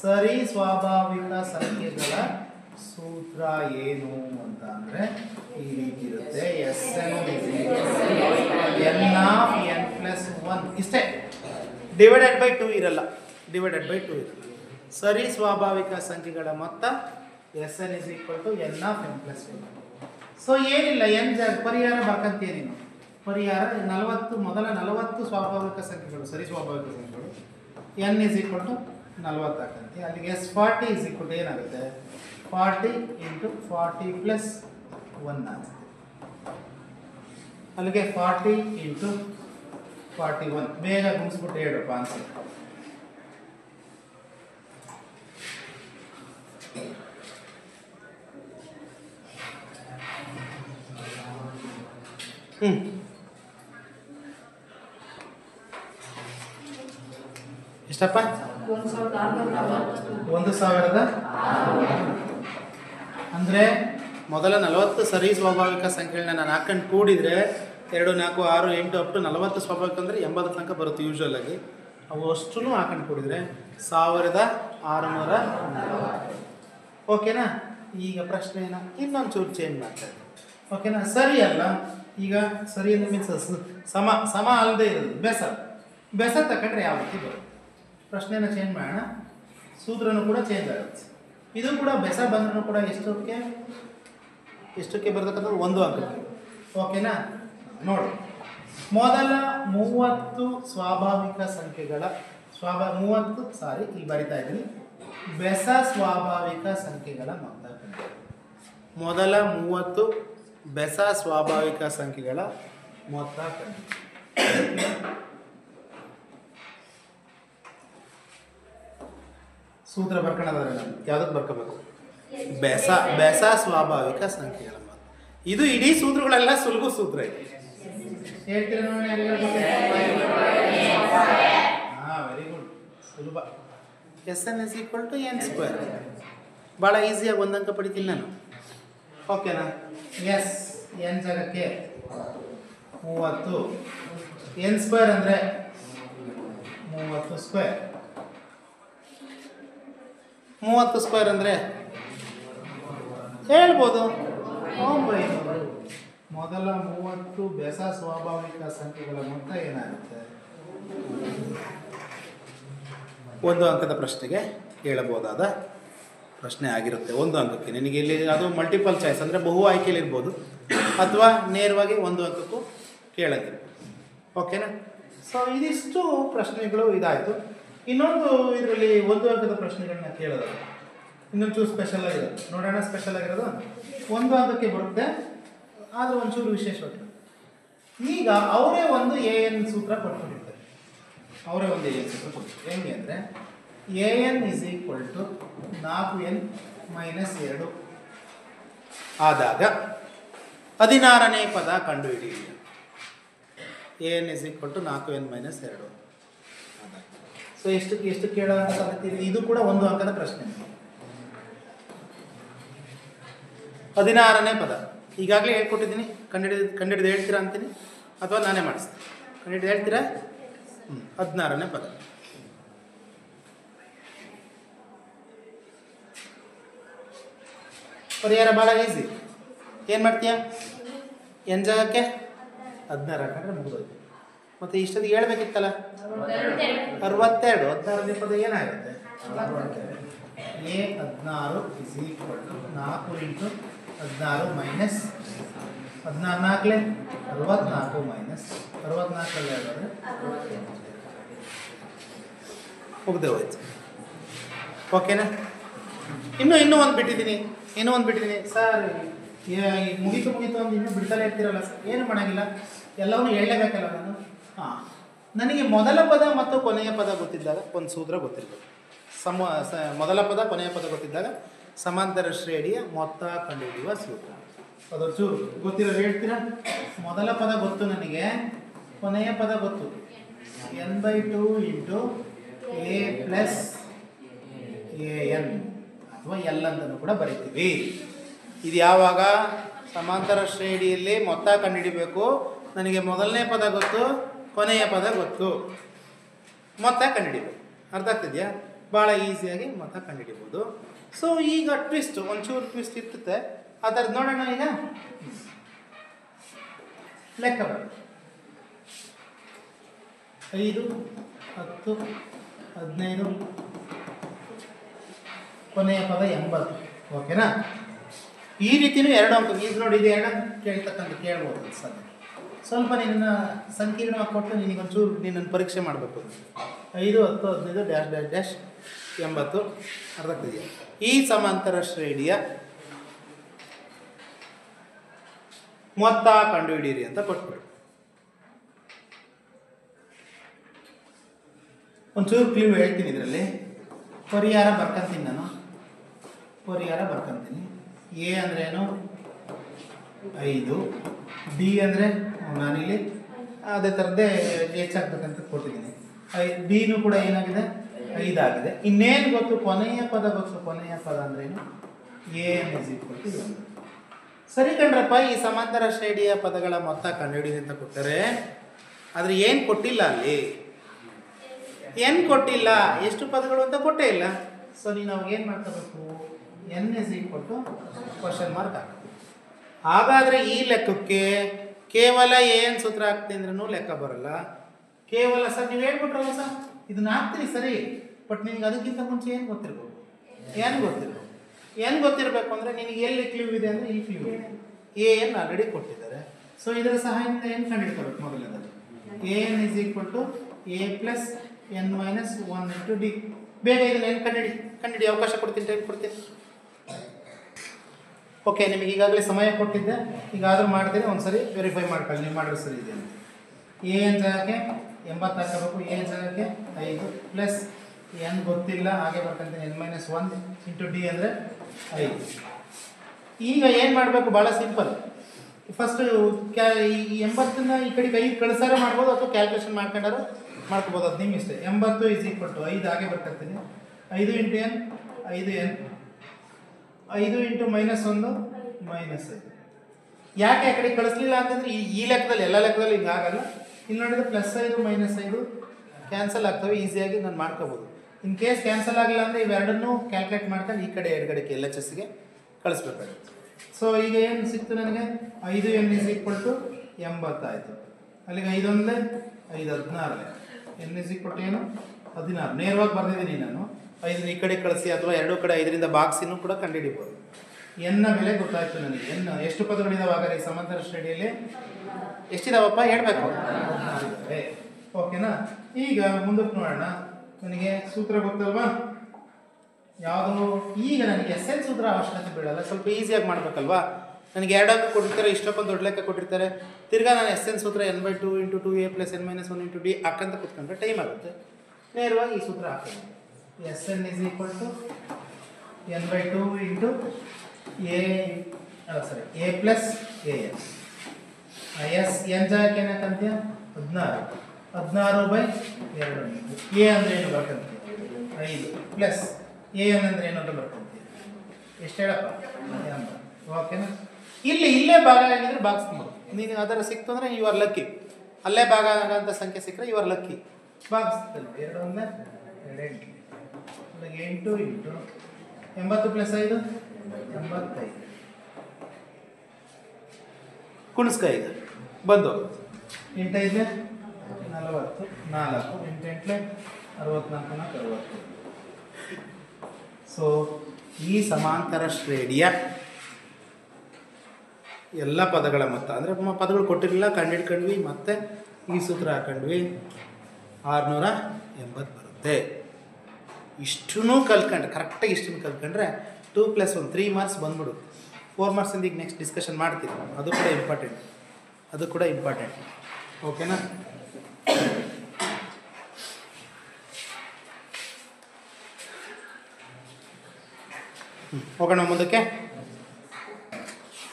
ಸರಿ ಸ್ವಾಭಾವಿಕ ಸಂಖ್ಯೆಗಳ ಸೂತ್ರ ಏನು ಅಂತ ಅಂದರೆ ಈ ರೀತಿ ಇರುತ್ತೆ. n ಪ್ಲಸ್ 1 ಇಷ್ಟೇ. ಡಿವೈಡೆಡ್ ಬೈ 2 ಇರಲ್ಲ. ಡಿವೈಡೆಡ್ ಬೈ 2 ಇರಲ್ಲ. ಸರಿ ಸ್ವಾಭಾವಿಕ ಸಂಖ್ಯೆಗಳ ಮೊತ್ತ Sn is equal to n of n plus 1. So ಏನಿಲ್ಲ, n ಜಾಗ ಪರಿಹಾರ ಬರ್ಕಂತೀಯ ನೀನು. ಪರಿಹಾರ 40 ಮೊದಲ 40 ಸ್ವಾಭಾವಿಕ ಸಂಖ್ಯೆಗಳು, ಸರಿ ಸ್ವಾಭಾವಿಕ ಸಂಖ್ಯೆಗಳು. n ಇಸ್ ಈಕ್ವಲ್ ಟು 40 ಹಾಕಂತೀಯ. ಅಲ್ಲಿಗೆ S40 ಇಸ್ ಈಕ್ವಲ್ ಟು ಏನಾಗುತ್ತೆ? 40 ಇಂಟು 40 ಪ್ಲಸ್ 1 ಆಗುತ್ತೆ. ಅಲ್ಲಿಗೆ 40 ಇಂಟು 41. ಬೇಗ ಗುಣಿಸ್ಬಿಟ್ಟು ಹೇಳಪ್ಪ ಆನ್ಸರ್. ಎಷ್ಟಪ್ಪ? 1000. ಅಂದರೆ ಮೊದಲ 40 ಸರಿ ಸ್ವಾಭಾವಿಕ ಸಂಖ್ಯೆಗಳನ್ನ ನಾನು ಹಾಕೊಂಡು ಕೂಡಿದರೆ 2 4 6 8 ಅಪ್ ಟು 40 ಸ್ವಾಭಾವಿಕ ಅಂದರೆ 80 ತನಕ ಬರುತ್ತೆ ಯೂಶ್ವಲ್ ಆಗಿ. ಅವು ಅಷ್ಟೂ ಹಾಕೊಂಡು ಕೂಡಿದರೆ 1640. ಓಕೆನಾ? ಈಗ ಪ್ರಶ್ನೆನ ಇನ್ನೊಂದು ಚೂರು ಚೇಂಜ್ ಮಾಡ್ತಾ ಇದ್ದೀನಿ. ಓಕೆನಾ? ಸರಿ ಅಲ್ಲ, ಈಗ ಸರಿ ಅಂದ್ರೆ ಮೀನ್ಸ್ ಸಮ ಅಲ್ಲದೆ ಇರೋದು ಬೆಸ ತಗೊಂಡ್ರೆ ಯಾವ ರೀತಿ ಬರುತ್ತೆ? ಪ್ರಶ್ನೆನ ಚೇಂಜ್ ಮಾಡೋಣ. ಸೂತ್ರನೂ ಕೂಡ ಚೇಂಜ್ ಆಗುತ್ತೆ. ಇದು ಕೂಡ ಬೆಸ ಬಂದ್ರೂ ಕೂಡ ಎಷ್ಟಕ್ಕೆ ಬರ್ತಕ್ಕಂಥದ್ದು? 1 ಅಂಕಕ್ಕೆ. ಓಕೆನಾ? ನೋಡಿ, ಮೊದಲ 30 ಸ್ವಾಭಾವಿಕ ಸಂಖ್ಯೆಗಳ 30 ಇಲ್ಲಿ ಬರಿತಾ ಇದ್ದೀನಿ. ಬೆಸ ಸ್ವಾಭಾವಿಕ ಸಂಖ್ಯೆಗಳ ಮೊತ್ತ. ಮೊದಲ 30 ಬೆಸ ಸ್ವಾಭಾವಿಕ ಸಂಖ್ಯೆಗಳ ಮೊತ್ತ ಕಂಡು. ಸೂತ್ರ ಬರ್ಕೊಳ್ಳೋದಾದ್ರೆ ನಾನು ಯಾವುದಕ್ಕೆ ಬರ್ಕೋಬೇಕು? ಬೆಸ ಸ್ವಾಭಾವಿಕ ಸಂಖ್ಯೆಗಳ ಮೊತ್ತ. ಇದು ಇಡೀ ಸೂತ್ರಗಳೆಲ್ಲ ಸುಲಭ ಸೂತ್ರ ಇದೆ. ಹೇಳ್ತೀರ ನೋಡಿ ಎಲ್ಲ ವೆರಿ ಗುಡ್, ಸುಲಭ. Sn is equal to n square. ಭಾಳ ಈಸಿಯಾಗಿ 1 ಅಂಕ ಪಡಿತೀನಿ ನಾನು. ಓಕೆನಾ? ಎಸ್ ಎನ್ ಜಾಗಕ್ಕೆ 30, ಎನ್ ಸ್ಕ್ವೇರ್ ಅಂದರೆ 30 ಸ್ಕ್ವೇರ್. 30 ಸ್ಕ್ವೇರ್ ಅಂದರೆ ಹೇಳ್ಬೋದು 900. ಮೊದಲ 30 ಬೆಸ ಸ್ವಾಭಾವಿಕ ಸಂಖ್ಯೆಗಳ ಮೊತ್ತ ಏನಾಗುತ್ತೆ? ಒಂದು ಅಂಕದ ಪ್ರಶ್ನೆಗೆ ಕೇಳಬಹುದಾದ ಪ್ರಶ್ನೆ ಆಗಿರುತ್ತೆ. ಒಂದು ಅಂಕಕ್ಕೆ ನಿನಗೆ ಇಲ್ಲಿ ಅದು ಮಲ್ಟಿಪಲ್ ಚಾಯ್ಸ್ ಅಂದರೆ ಬಹು ಆಯ್ಕೆಯಲ್ಲಿರ್ಬೋದು ಅಥವಾ ನೇರವಾಗಿ ಒಂದು ಅಂಕಕ್ಕೂ ಕೇಳಂಗಿರ್ಬೋದು. ಓಕೆನಾ? ಸೊ ಇದಿಷ್ಟು ಪ್ರಶ್ನೆಗಳು ಇದಾಯಿತು. ಇನ್ನೊಂದು ಇದರಲ್ಲಿ ಒಂದು ಅಂಕದ ಪ್ರಶ್ನೆಗಳನ್ನ ಕೇಳೋದು ಇನ್ನೊಂದು ಚೂರು ಸ್ಪೆಷಲ್ ಆಗಿರೋದು ನೋಡೋಣ. ಸ್ಪೆಷಲ್ ಆಗಿರೋದು ಒಂದು ಅಂಕಕ್ಕೆ ಬರುತ್ತೆ, ಆದರೆ ಒಂಚೂರು ವಿಶೇಷವಾಗಿರುತ್ತೆ. ಈಗ ಅವರೇ ಒಂದು ಎ ಎನ್ ಸೂತ್ರ ಕೊಟ್ಬಿಟ್ಟಿರ್ತಾರೆ. ಅವರೇ ಒಂದು ಎ ಎನ್ ಸೂತ್ರ ಕೊಡ್ತಾರೆ. ಹೆಂಗೆ ಅಂದರೆ N is equal to 4n - 2 ಆದಾಗ 16ನೇ ಪದ ಕಂಡುಹಿಡಿಯಿರಿ. N is equal to 4n - 2 ಆದಾಗ ಸೊ ಎಷ್ಟು ಕೇಳೋ ಸಾಧ್ಯತೆ ಇದೆ? ಇದು ಕೂಡ ಒಂದು ಅಂಕದ ಪ್ರಶ್ನೆ. 16ನೇ ಪದ ಈಗಾಗಲೇ ಹೇಳ್ಕೊಟ್ಟಿದ್ದೀನಿ. ಕಂಡಿಡಿದು ಹೇಳ್ತೀರಾ ಅಂತೀನಿ ಅಥವಾ ನಾನೇ ಮಾಡಿಸ್ತೀನಿ? ಕಂಡಿಡಿದು ಹೇಳ್ತೀರಾ? 16ನೇ ಪದ ಪರಿಹಾರ ಭಾಳ ಈಸಿ. ಏನು ಮಾಡ್ತೀಯಾ? ಎನ್ ಜಾಗಕ್ಕೆ 16 ಹಾಕಿದ್ರೆ ಮುಗಿದೋಯ್ತು. ಮತ್ತು ಇಷ್ಟೊತ್ತಿಗೆ ಹೇಳ್ಬೇಕಿತ್ತಲ್ಲ 62. 16ನೇ ಪದ ಏನಾಗುತ್ತೆ? A 16 is equal to 4 × 16 minus 14 64 minus 64 ಹೇಳಿದ್ರೆ ಮುಗ್ದೆ ಹೋಯ್ತು. ಓಕೆನಾ? ಇನ್ನೂ ಒಂದು ಬಿಟ್ಟಿದ್ದೀನಿ. ಸರ್ ಮುಗೀತು ಅಂತ ಇನ್ನೂ ಬಿಡ್ತಲೇ ಇರ್ತೀರಲ್ಲ ಸರ್. ಏನು ಮಾಡೋಂಗಿಲ್ಲ, ಎಲ್ಲವನ್ನೂ ಹೇಳಲೇಬೇಕಲ್ಲ ನಾನು. ನನಗೆ ಮೊದಲ ಪದ ಮತ್ತು ಕೊನೆಯ ಪದ ಗೊತ್ತಿದ್ದಾಗ ಒಂದು ಸೂತ್ರ ಗೊತ್ತಿರ್ಬೇಕು. ಮೊದಲ ಪದ ಕೊನೆಯ ಪದ ಗೊತ್ತಿದ್ದಾಗ ಸಮಾಂತರ ಶ್ರೇಣಿಯ ಮೊತ್ತ ಕಂಡುಹಿಡಿಯುವ ಸೂತ್ರ. ಅದು ಚೂರು ಗೊತ್ತಿರೋದು ಹೇಳ್ತೀರಾ? ಮೊದಲ ಪದ ಗೊತ್ತು ನನಗೆ, ಕೊನೆಯ ಪದ ಗೊತ್ತು. n/2 × a + an ಅಥವಾ ಎಲ್ ಅಂತಲೂ ಕೂಡ ಬರಿತೀವಿ. ಇದು ಯಾವಾಗ ಸಮಾಂತರ ಶ್ರೇಣಿಯಲ್ಲಿ ಮೊತ್ತ ಕಂಡುಹಿಡಿಬೇಕು. ನನಗೆ ಮೊದಲನೇ ಪದ ಗೊತ್ತು, ಕೊನೆಯ ಪದ ಗೊತ್ತು, ಮೊತ್ತ ಕಂಡುಹಿಡಿಬೇಕು. ಅರ್ಥ ಆಗ್ತಿದೆಯಾ? ಭಾಳ ಈಸಿಯಾಗಿ ಮೊತ್ತ ಕಂಡುಹಿಡಿಬೋದು. ಸೊ ಈಗ ಒಂಚೂರು ಟ್ವಿಸ್ಟ್ ಇರ್ತದೆ. ಅದರದ್ದು ನೋಡೋಣ. ಈಗ ಲೆಕ್ಕ ಬರೋದು 5, 10, 15, ಕೊನೆಯ ಪದ 80. ಓಕೆನಾ? ಈ ರೀತಿಯೂ 2 ಅಂಕ. ಈಗ ನೋಡಿ, ಇದು 2 ಅಂಕ ಕೇಳ್ಬೋದು. ಸ್ವಲ್ಪ ನಿನ್ನ ಸಂಕೀರ್ಣವಾಗಿ ಕೊಟ್ಟು ನಿನಗೊಂಚೂರು ನಿನ್ನನ್ನು ಪರೀಕ್ಷೆ ಮಾಡಬೇಕು. 5, 10, 15 ಡ್ಯಾಶ್ ಡ್ಯಾಶ್ ಡ್ಯಾಶ್ 80. ಅರ್ಥ ಆಗ್ತಿದೆಯಾ? ಈ ಸಮಾಂತರ ಶ್ರೇಣಿಯ ಮೊತ್ತ ಕಂಡುಹಿಡಿಯಿರಿ ಅಂತ ಕೊಟ್ಬಿಡು. ಒಂಚೂರು ಕ್ಲೀವ್ ಹೇಳ್ತೀನಿ. ಇದರಲ್ಲಿ ಪರಿಹಾರ ಬರ್ಕೊಂತೀನಿ ನಾನು. ಎ ಅಂದ್ರೇನು 5, ಡಿ ಅಂದರೆ ನಾನಿಲ್ಲಿ ಅದೇ ಥರದ್ದೇ ಹೆಚ್ಚಾಗ್ಬೇಕಂತ ಕೊಟ್ಟಿದ್ದೀನಿ. ಡಿನೂ ಕೂಡ ಏನಾಗಿದೆ? 5 ಆಗಿದೆ. ಇನ್ನೇನು ಗೊತ್ತು? ಕೊನೆಯ ಪದ ಗೊತ್ತು. ಕೊನೆಯ ಪದ ಅಂದ್ರೇನು? N is equal to 1. ಸರಿ ಕಣ್ರಪ್ಪ, ಈ ಸಮಾಂತರ ಶ್ರೇಣಿಯ ಪದಗಳ ಮೊತ್ತ ಕಂಡುಹಿಡಿಯಿರಿ ಅಂತ ಕೊಟ್ಟರೆ, ಆದರೆ ಏನು ಕೊಟ್ಟಿಲ್ಲ ಅಲ್ಲಿ. ಎನ್ ಕೊಟ್ಟಿಲ್ಲ, ಎಷ್ಟು ಪದಗಳು ಅಂತ ಕೊಟ್ಟೇ ಇಲ್ಲ. ಸೊ ನೀನು ಅವಾಗ ಏನು ಮಾಡ್ಕೋಬೇಕು? N is equal to question mark ಹಾಕಬೇಕು. ಹಾಗಾದರೆ ಈ ಲೆಕ್ಕಕ್ಕೆ ಕೇವಲ ಏನು ಸೂತ್ರ ಹಾಕ್ತೀನಿ ಅಂದ್ರೂ ಲೆಕ್ಕ ಬರಲ್ಲ. ಕೇವಲ ಸರ್ ನೀವು ಹೇಳ್ಬಿಟ್ರಲ್ಲ ಸರ್, ಇದನ್ನ ಹಾಕ್ತೀನಿ ಸರಿ, ಬಟ್ ನಿನಗೆ ಅದಕ್ಕಿಂತ ಮುಂಚೆ ಏನು ಗೊತ್ತಿರ್ಬೇಕು? ಏನು ಗೊತ್ತಿರಬೇಕು ಅಂದರೆ ನಿನಗೆ ಎಲ್ಲಿ ಕ್ಲೀವ್ ಇದೆ ಅಂದರೆ ಇಲ್ಲಿ ಕ್ಲೀವ್ ಇದೆ. ಎನ್ ಆಲ್ರೆಡಿ ಕೊಟ್ಟಿದ್ದಾರೆ. ಸೊ ಇದರ ಸಹಾಯದಿಂದ ಏನು ಕಂಡುಹಿಡ್ಕೋಬೇಕು? ಮೊದಲನೇದಾಗಿ n is equal to a + n - 1 × d. ಬೇಗ ಇದನ್ನು ಏನು ಕಂಡುಹಿಡಿ ಅವಕಾಶ ಕೊಡ್ತೀನಿ, ಟೈಮ್ ಕೊಡ್ತೀನಿ. ಓಕೆ, ನಿಮಗೆ ಈಗಾಗಲೇ ಸಮಯ ಕೊಟ್ಟಿದ್ದೆ, ಈಗಾದರೂ ಮಾಡ್ತೀನಿ. ಒಂದ್ಸರಿ ವೆರಿಫೈ ಮಾಡ್ಕೊಳ್ಳಿ ನೀವು ಮಾಡಿರೋ ಸರಿ ಇದೆ ಅಂತ. ಎನ್ ಜಾಗಕ್ಕೆ 80 ಹಾಕಬೇಕು. ಎ ಜಾಗಕ್ಕೆ 5 ಪ್ಲಸ್ n ಗೊತ್ತಿಲ್ಲ, ಹಾಗೆ ಬರ್ಕೊಂತೀನಿ. n - 1 × d ಅಂದರೆ 5. ಈಗ ಏನು ಮಾಡಬೇಕು? ಭಾಳ ಸಿಂಪಲ್. ಫಸ್ಟು ಈ 80ನ್ನ ಈ ಕಡೆಗೆ 5 ಕಳಿಸಾರ ಮಾಡ್ಬೋದು ಅಥವಾ ಕ್ಯಾಲ್ಕುಲೇಷನ್ ಮಾಡ್ಕೊಂಡಾರು ಮಾಡ್ಕೋಬೋದು. ಅದು ನಿಮ್ಮ ಇಷ್ಟ. 80 ಇಸ್ ಈಕ್ವಲ್ ಟು 5 ಹಾಗೆ ಬರ್ಕೊಳ್ತೀನಿ. 5 × n 5n, 5 × -1 ಮೈನಸ್ 5. ಯಾಕೆ ಆ ಕಡೆ ಕಳಿಸ್ಲಿಲ್ಲ ಅಂತಂದ್ರೆ ಈ ಲೆಕ್ಕದಲ್ಲಿ ಎಲ್ಲ ಲೆಕ್ಕದಲ್ಲಿ ಹಿಂಗಾಗಲ್ಲ. ಇಲ್ಲಿ ನೋಡಿದ್ರೆ +5 -5 ಕ್ಯಾನ್ಸಲ್ ಆಗ್ತವೆ, ಈಸಿಯಾಗಿ ನಾನು ಮಾಡ್ಕೋಬೋದು. ಇನ್ ಕೇಸ್ ಕ್ಯಾನ್ಸಲ್ ಆಗಿಲ್ಲ ಅಂದರೆ ಇವೆರಡನ್ನೂ ಕ್ಯಾಲ್ಕುಲೇಟ್ ಮಾಡ್ಕೊಂಡು ಈ ಕಡೆ ಎಡಗಡೆಗೆ LHSಗೆ ಕಳಿಸ್ಬೇಕಾಗುತ್ತೆ. ಸೊ ಈಗ ಏನು ಸಿಕ್ತು ನನಗೆ 5n = 80 ಆಯಿತು. ಅಲ್ಲಿಗೆ 5 1 5 16 n = ಏನು 16. ನೇರವಾಗಿ ಬರ್ದಿದ್ದೀನಿ ನಾನು. 5 ಈ ಕಡೆ ಕಳಿಸಿ ಅಥವಾ ಎರಡೂ ಕಡೆ 5ರಿಂದ ಭಾಗಿಸಿನೂ ಕೂಡ ಕಂಡುಹಿಡಿಬೋದು. ಎನ್ನ ಬೆಲೆ ಗೊತ್ತಾಯ್ತು ನನಗೆ. ಎನ್ ಎಷ್ಟು ಪದಗಳಿದಾವೆ ಹಾಗಾದ್ರೆ ಈ ಸಮಾಂತರ ಶ್ರೇಣಿಯಲ್ಲಿ? ಎಷ್ಟಿದಾವಪ್ಪ ಹೇಳಬೇಕು. ಓಕೆನಾ? ಈಗ ಮುಂದಕ್ಕೆ ನೋಡೋಣ. ನನಗೆ ಸೂತ್ರ ಗೊತ್ತಲ್ವಾ ಯಾವುದು? ಈಗ ನನಗೆ SN ಸೂತ್ರ ಅವಶ್ಯಕತೆ ಬೀಳಲ್ಲ, ಸ್ವಲ್ಪ ಈಸಿಯಾಗಿ ಮಾಡಬೇಕಲ್ವಾ. ನನಗೆ 2 ಅಂಕ ಕೊಟ್ಟಿರ್ತಾರೆ, ಇಷ್ಟಕ್ಕೊಂದು ದೊಡ್ಡ ಲೆಕ್ಕ ಕೊಟ್ಟಿರ್ತಾರೆ. ತಿರ್ಗಾ ನಾನು SN ಸೂತ್ರ n/2 × 2a + n - 1 × d ಹಾಕಂತ ಕೂತ್ಕೊಂಡ್ರೆ ಟೈಮ್ ಆಗುತ್ತೆ. ನೇರವಾಗಿ ಈ ಸೂತ್ರ ಹಾಕ್ತೀನಿ. SN = n/2 a + an. n ಜಾಗಕ್ಕೆ ಏನಾಕಂತೀಯ 16/2. a ಅಂದರೆ ಏನು ಬರ್ಕಂತೀಯ 5 ಪ್ಲಸ್ an ಅಂದರೆ ಏನು ಅಂತ ಬರ್ಕೊಂತೀಯ ಎಷ್ಟು ಹೇಳಪ್ಪ 80. ಓಕೆನಾ? ಇಲ್ಲೇ ಭಾಗ ಆಗಿದ್ರೆ ಭಾಗಿಸ್ಬೋದು. ನೀನು ಅದರ ಸಿಕ್ತು ಅಂದರೆ ಯು ಆರ್ ಲಕ್ಕಿ. ಅಲ್ಲೇ ಭಾಗ ಆಗೋಂಥ ಸಂಖ್ಯೆ ಸಿಕ್ಕರೆ ಯು ಆರ್ ಲಕ್ಕಿ. ಭಾಗಿಸ್ತಲ್ಲ 2 1 2 8 8 80 + 5 85. ಕುಣಿಸ್ಕ ಈಗ ಬಂದು 8 5 40 4 8 8 64 60. ಸೊ ಈ ಸಮಾಂತರ ಶ್ರೇಣಿಯ ಎಲ್ಲ ಪದಗಳ ಮೊತ್ತ ಅಂದರೆ ಪದಗಳು ಕೊಟ್ಟಿರಲಿಲ್ಲ, ಕಂಡಿಡ್ಕೊಂಡ್ವಿ, ಮತ್ತೆ ಈ ಸೂತ್ರ ಹಾಕೊಂಡ್ವಿ, 680 ಬರುತ್ತೆ. ಇಷ್ಟೂ ಕಲ್ತ್ಕೊಂಡ್ರೆ ಕರೆಕ್ಟಾಗಿ ಇಷ್ಟನ್ನು ಕಲ್ತ್ಕೊಂಡ್ರೆ 2 + 1 3 ಮಾರ್ಕ್ಸ್ ಬಂದ್ಬಿಡು. 4 ಮಾರ್ಕ್ಸಿಂದ ಈಗ ನೆಕ್ಸ್ಟ್ ಡಿಸ್ಕಷನ್ ಮಾಡ್ತೀವಿ. ಅದು ಕೂಡ ಇಂಪಾರ್ಟೆಂಟ್. ಓಕೆನಾ? ಹೋಗೋಣ ಮುಂದಕ್ಕೆ.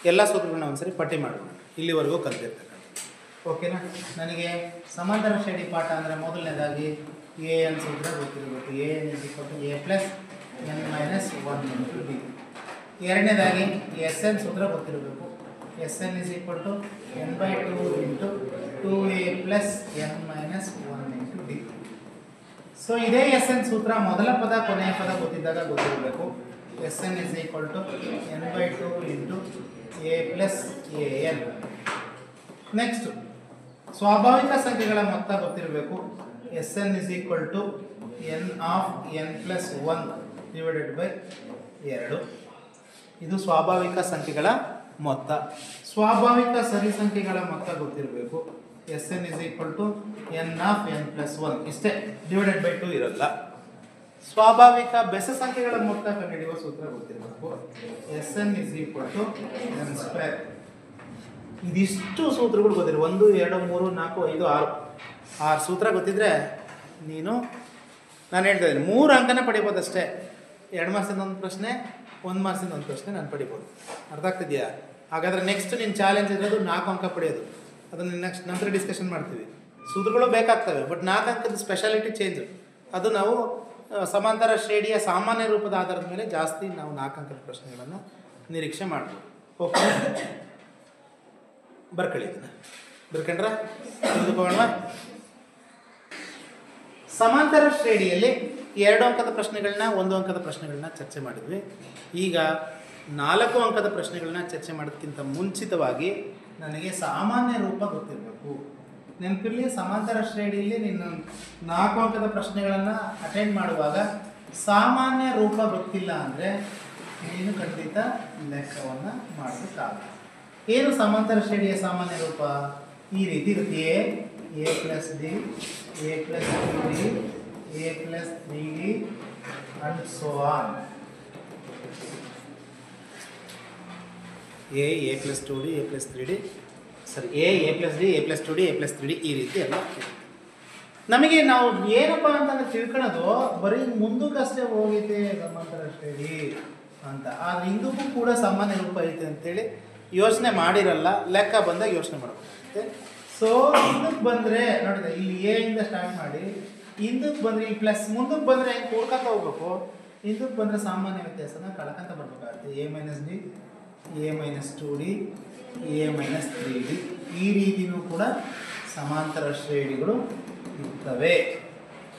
ಎಲ್ಲ ಸೂತ್ರಗಳನ್ನ ಒಂದ್ಸರಿ ಪಟ್ಟಿ ಮಾಡೋಣ, ಇಲ್ಲಿವರೆಗೂ ಕಲ್ತಿರ್ತಕ್ಕಂಥ. ಓಕೆನಾ? ನನಗೆ ಸಮಾಂತರ ಶ್ರೇಣಿ ಪಾಠ ಅಂದರೆ ಮೊದಲನೇದಾಗಿ an ಸೂತ್ರ ಗೊತ್ತಿರಬೇಕು. an = a + n - 1 × d. ಎರಡನೇದಾಗಿ SN ಸೂತ್ರ ಗೊತ್ತಿರಬೇಕು. SN = n/2 × 2a + n - 1 × d. So ಇದೇ SN ಸೂತ್ರ ಮೊದಲ ಪದ ಕೊನೆಯ ಪದ ಗೊತ್ತಿದ್ದಾಗ ಗೊತ್ತಿರಬೇಕು. SN = n/2 × a + an. Next ಸ್ವಾಭಾವಿಕ ಸಂಖ್ಯೆಗಳ ಮೊತ್ತ ಗೊತ್ತಿರಬೇಕು. SN = n of n + 1 / 2. ಇದು ಸ್ವಾಭಾವಿಕ ಸಂಖ್ಯೆಗಳ ಮೊತ್ತ. ಸ್ವಾಭಾವಿಕ ಸರಿ ಸಂಖ್ಯೆಗಳ ಮೊತ್ತ ಗೊತ್ತಿರಬೇಕು. SN = n of n + 1 ಇಷ್ಟೇ, /2 ಇರಲ್ಲ. ಸ್ವಾಭಾವಿಕ ಬೆಸ ಸಂಖ್ಯೆಗಳ ಮೊತ್ತ ಕಂಡುಹಿಡಿಯುವ ಸೂತ್ರ ಗೊತ್ತಿರಬೇಕು. SN = n². ಇದಿಷ್ಟು ಸೂತ್ರಗಳು ಗೊತ್ತಿರಬೇಕು. 1 2 3 4 5 6 ಸೂತ್ರ ಗೊತ್ತಿದ್ರೆ ನೀನು, ನಾನು ಹೇಳ್ತಾ ಇದ್ದೀನಿ, 3 ಅಂಕನ ಪಡಿಬೋದು ಅಷ್ಟೇ. 2 ಮಾರ್ಕ್ಸಿಂದ ಒಂದು ಪ್ರಶ್ನೆ, 1 ಮಾರ್ಕ್ಸಿಂದ ಒಂದು ಪ್ರಶ್ನೆ ನಾನು ಪಡಿಬೋದು. ಅರ್ಥ ಆಗ್ತಿದೆಯಾ? ಹಾಗಾದರೆ ನೆಕ್ಸ್ಟ್ ನಿನ್ನ ಚಾಲೆಂಜ್ ಇರೋದು 4 ಅಂಕ ಪಡೆಯೋದು. ಅದನ್ನು ನೆಕ್ಸ್ಟ್ ನಂತರ ಡಿಸ್ಕಷನ್ ಮಾಡ್ತೀವಿ. ಸೂತ್ರಗಳು ಬೇಕಾಗ್ತವೆ, ಬಟ್ 4 ಅಂಕದ ಸ್ಪೆಷಾಲಿಟಿ ಚೇಂಜು. ಅದು ನಾವು ಸಮಾಂತರ ಶ್ರೇಣಿಯ ಸಾಮಾನ್ಯ ರೂಪದ ಆಧಾರದ ಮೇಲೆ ಜಾಸ್ತಿ ನಾವು 4 ಅಂಕದ ಪ್ರಶ್ನೆಗಳನ್ನು ನಿರೀಕ್ಷೆ ಮಾಡ್ಬೋದು. ಓಕೆ, ಬರ್ಕೊಳ್ಳಿ. ಬರ್ಕೊಂಡ್ರ ಮುಂದಕ್ಕೆ ಸಮಾಂತರ ಶ್ರೇಣಿಯಲ್ಲಿ 2 ಅಂಕದ ಪ್ರಶ್ನೆಗಳನ್ನ 1 ಅಂಕದ ಪ್ರಶ್ನೆಗಳನ್ನ ಚರ್ಚೆ ಮಾಡಿದ್ವಿ. ಈಗ 4 ಅಂಕದ ಪ್ರಶ್ನೆಗಳನ್ನ ಚರ್ಚೆ ಮಾಡೋದಕ್ಕಿಂತ ಮುಂಚಿತವಾಗಿ ನನಗೆ ಸಾಮಾನ್ಯ ರೂಪ ಗೊತ್ತಿರಬೇಕು. ನೆನಪಿರಲಿ, ಸಮಾಂತರ ಶ್ರೇಣಿಯಲ್ಲಿ ನಿನ್ನ 4 ಅಂಕದ ಪ್ರಶ್ನೆಗಳನ್ನು ಅಟೆಂಡ್ ಮಾಡುವಾಗ ಸಾಮಾನ್ಯ ರೂಪ ಗೊತ್ತಿಲ್ಲ ಅಂದರೆ ನೀನು ಖಂಡಿತ ಲೆಕ್ಕವನ್ನು ಮಾಡಬೇಕಾಗುತ್ತೆ. ಏನು ಸಮಾಂತರ ಶ್ರೇಣಿಯ ಸಾಮಾನ್ಯ ರೂಪ? ಈ ರೀತಿ ಇರುತ್ತೆ. a + d, a + 2d, a + 3d and so on. a + 2d, a + 3d, ಸರಿ, a + d, a + 2d, a + 3d ಈ ರೀತಿ ಎಲ್ಲ. ನಮಗೆ ನಾವು ಏನಪ್ಪ ಅಂತಂದ್ರೆ ತಿಳ್ಕೊಳ್ಳೋದು ಬರೀ ಮುಂದಕ್ಕಷ್ಟೇ ಹೋಗಿದೆ ಸಮಾಂತರ ಶ್ರೇಣಿ ಅಂತ. ಆದರೆ ಹಿಂದಕ್ಕೂ ಕೂಡ ಸಾಮಾನ್ಯ ರೂಪ ಐತೆ ಅಂತೇಳಿ ಯೋಚನೆ ಮಾಡಿರಲ್ಲ. ಲೆಕ್ಕ ಬಂದಾಗ ಯೋಚನೆ ಮಾಡಬೇಕಾಗುತ್ತೆ. ಸೊ ಹಿಂದಕ್ಕೆ ಬಂದರೆ ನೋಡಿದೆ, ಇಲ್ಲಿ ಎ ಇಂದ ಸ್ಟಾರ್ಟ್ ಮಾಡಿ ಹಿಂದಕ್ಕೆ ಬಂದರೆ ಈ ಪ್ಲಸ್, ಮುಂದಕ್ಕೆ ಬಂದರೆ ಹೆಂಗೆ ಕೂಡ್ಕೊಂತ ಹೋಗ್ಬೇಕು. ಹಿಂದಕ್ಕೆ ಬಂದರೆ ಸಾಮಾನ್ಯ ವ್ಯತ್ಯಾಸನ ಕಳ್ಕೊಂತ ಬರ್ಬೇಕಾಗುತ್ತೆ. a - d, A minus 2d A minus 3d ಈ ರೀತಿಯೂ ಕೂಡ ಸಮಾಂತರ ಶ್ರೇಣಿಗಳು ಇರ್ತವೆ.